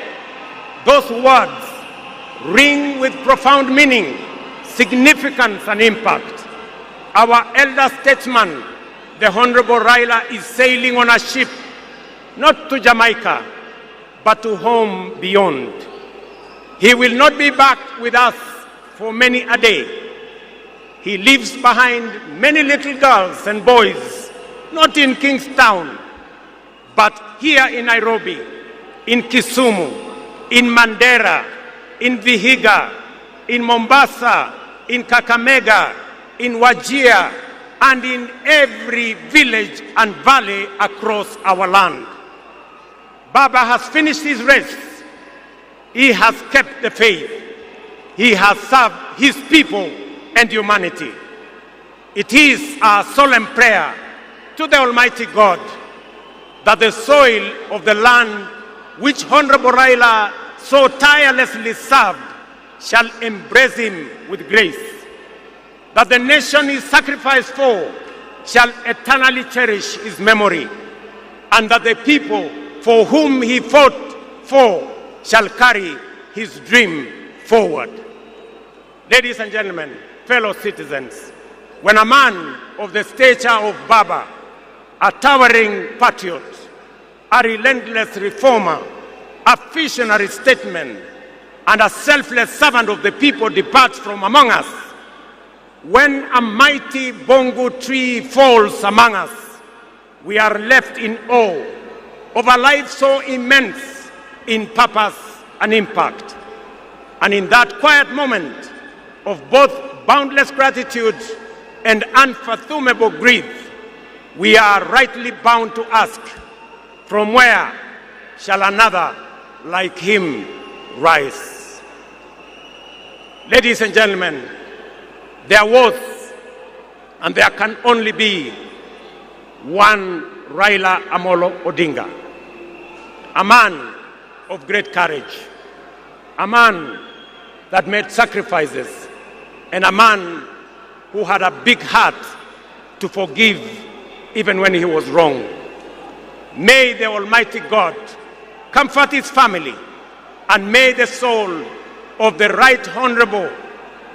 [SPEAKER 11] those words ring with profound meaning, significance, and impact. Our elder statesman, the Honorable Raila, is sailing on a ship, not to Jamaica, but to home beyond. He will not be back with us for many a day. He leaves behind many little girls and boys, not in Kingstown, but here in Nairobi, in Kisumu, in Mandera, in Vihiga, in Mombasa, in Kakamega, in Wajir, and in every village and valley across our land. Baba has finished his race. He has kept the faith. He has served his people and humanity. It is our solemn prayer to the Almighty God that the soil of the land which Honorable Raila so tirelessly served shall embrace him with grace, that the nation he sacrificed for shall eternally cherish his memory, and that the people for whom he fought for shall carry his dream forward. Ladies and gentlemen, fellow citizens, when a man of the stature of Baba, a towering patriot, a relentless reformer, a visionary statesman, and a selfless servant of the people departs from among us, when a mighty bongo tree falls among us, we are left in awe of a life so immense in purpose and impact. And in that quiet moment of both boundless gratitude and unfathomable grief, we are rightly bound to ask, from where shall another like him rise? Ladies and gentlemen, there was and there can only be one Raila Amolo Odinga, a man of great courage, a man that made sacrifices, and a man who had a big heart to forgive even when he was wrong. May the Almighty God comfort his family, and may the soul of the Right Honorable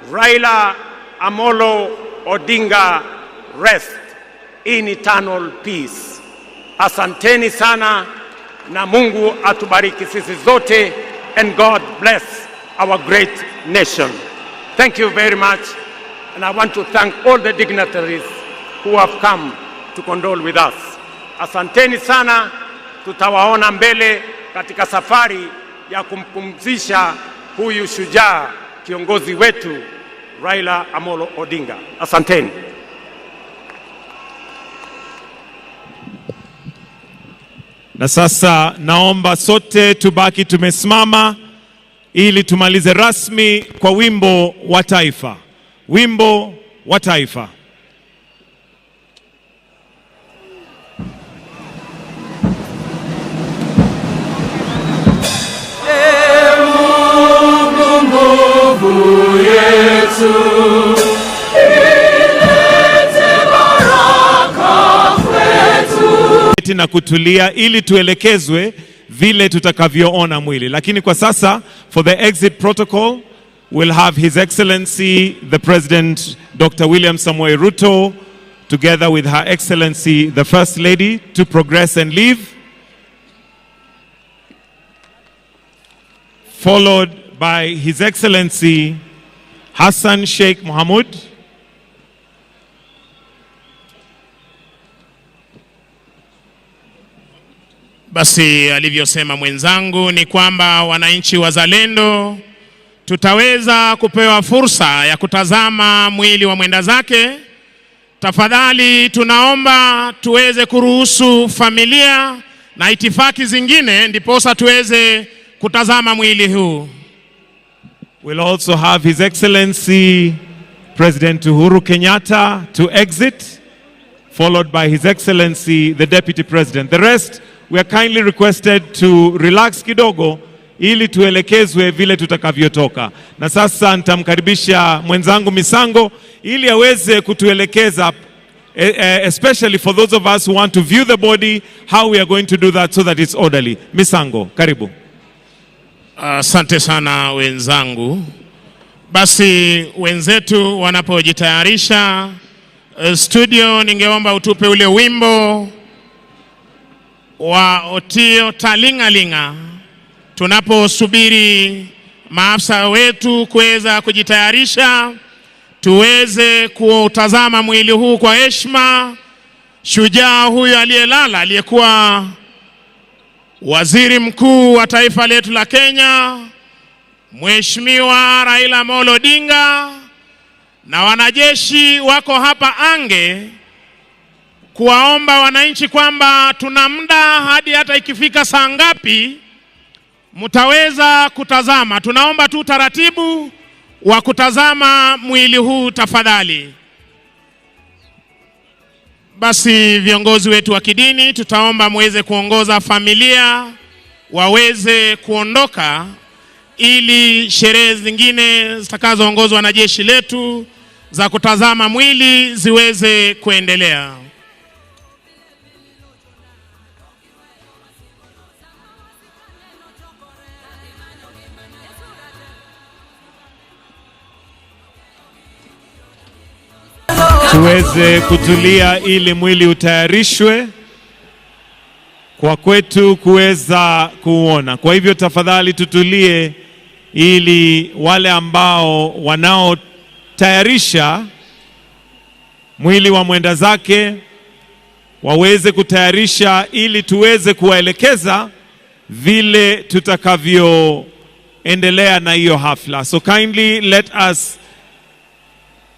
[SPEAKER 11] Raila Amolo Odinga rest in eternal peace. Asanteni sana, na Mungu atubariki sisi zote, and God bless our great nation. Thank you very much, and I want to thank all the dignitaries who have come to condole with us. Asanteni sana, tutawaona mbele katika safari ya kumpumzisha huyu shujaa kiongozi wetu Raila Amolo Odinga. Asanteni.
[SPEAKER 2] Na sasa naomba sote tubaki tumesimama ili tumalize rasmi kwa wimbo wa taifa. Wimbo wa taifa. Nguvu yetu ilete baraka kwetu, na kutulia ili tuelekezwe vile tutakavyoona mwili. Lakini kwa sasa, for the exit protocol, we'll have His Excellency the President Dr. William Samoei Ruto together with Her Excellency the First Lady to progress and leave, followed by His Excellency Hassan Sheikh Mohamud,
[SPEAKER 12] Basi alivyosema mwenzangu ni kwamba wananchi wazalendo tutaweza kupewa fursa ya kutazama mwili wa mwenda zake. Tafadhali tunaomba tuweze kuruhusu familia na itifaki zingine ndiposa tuweze kutazama mwili huu.
[SPEAKER 2] We'll also have His Excellency President Uhuru Kenyatta to exit, followed by His Excellency, the Deputy President. The rest, we are kindly requested to relax kidogo, ili tuelekezwe vile tutakavyotoka. Na sasa nitamkaribisha mwenzangu Misango, ili aweze kutuelekeza, especially for those of us who want to view the body, how we are going to do that so that it's orderly. Misango, karibu.
[SPEAKER 12] Asante sana wenzangu. Basi wenzetu wanapojitayarisha, studio, ningeomba utupe ule wimbo wa Otio Talingalinga tunaposubiri maafisa wetu kuweza kujitayarisha, tuweze kutazama mwili huu kwa heshima. Shujaa huyu aliyelala, aliyekuwa waziri mkuu wa taifa letu la Kenya, Mheshimiwa Raila Odinga, na wanajeshi wako hapa ange kuwaomba wananchi kwamba tuna muda hadi hata ikifika saa ngapi mtaweza kutazama. Tunaomba tu taratibu wa kutazama mwili huu tafadhali. Basi viongozi wetu wa kidini, tutaomba muweze kuongoza familia waweze kuondoka, ili sherehe zingine zitakazoongozwa na jeshi letu za kutazama mwili ziweze kuendelea.
[SPEAKER 2] Tuweze kutulia ili mwili utayarishwe kwa kwetu kuweza kuona. Kwa hivyo tafadhali tutulie, ili wale ambao wanaotayarisha mwili wa mwenda zake waweze kutayarisha, ili tuweze kuwaelekeza vile tutakavyoendelea na hiyo hafla. So kindly let us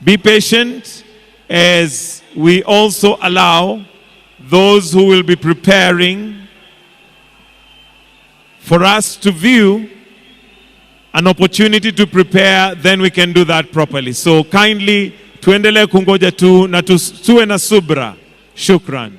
[SPEAKER 2] be patient as we also allow those who will be preparing for us to view an opportunity to prepare, then we can do that properly. So kindly tuendelee kungoja tu na tuwe na subra. Shukran.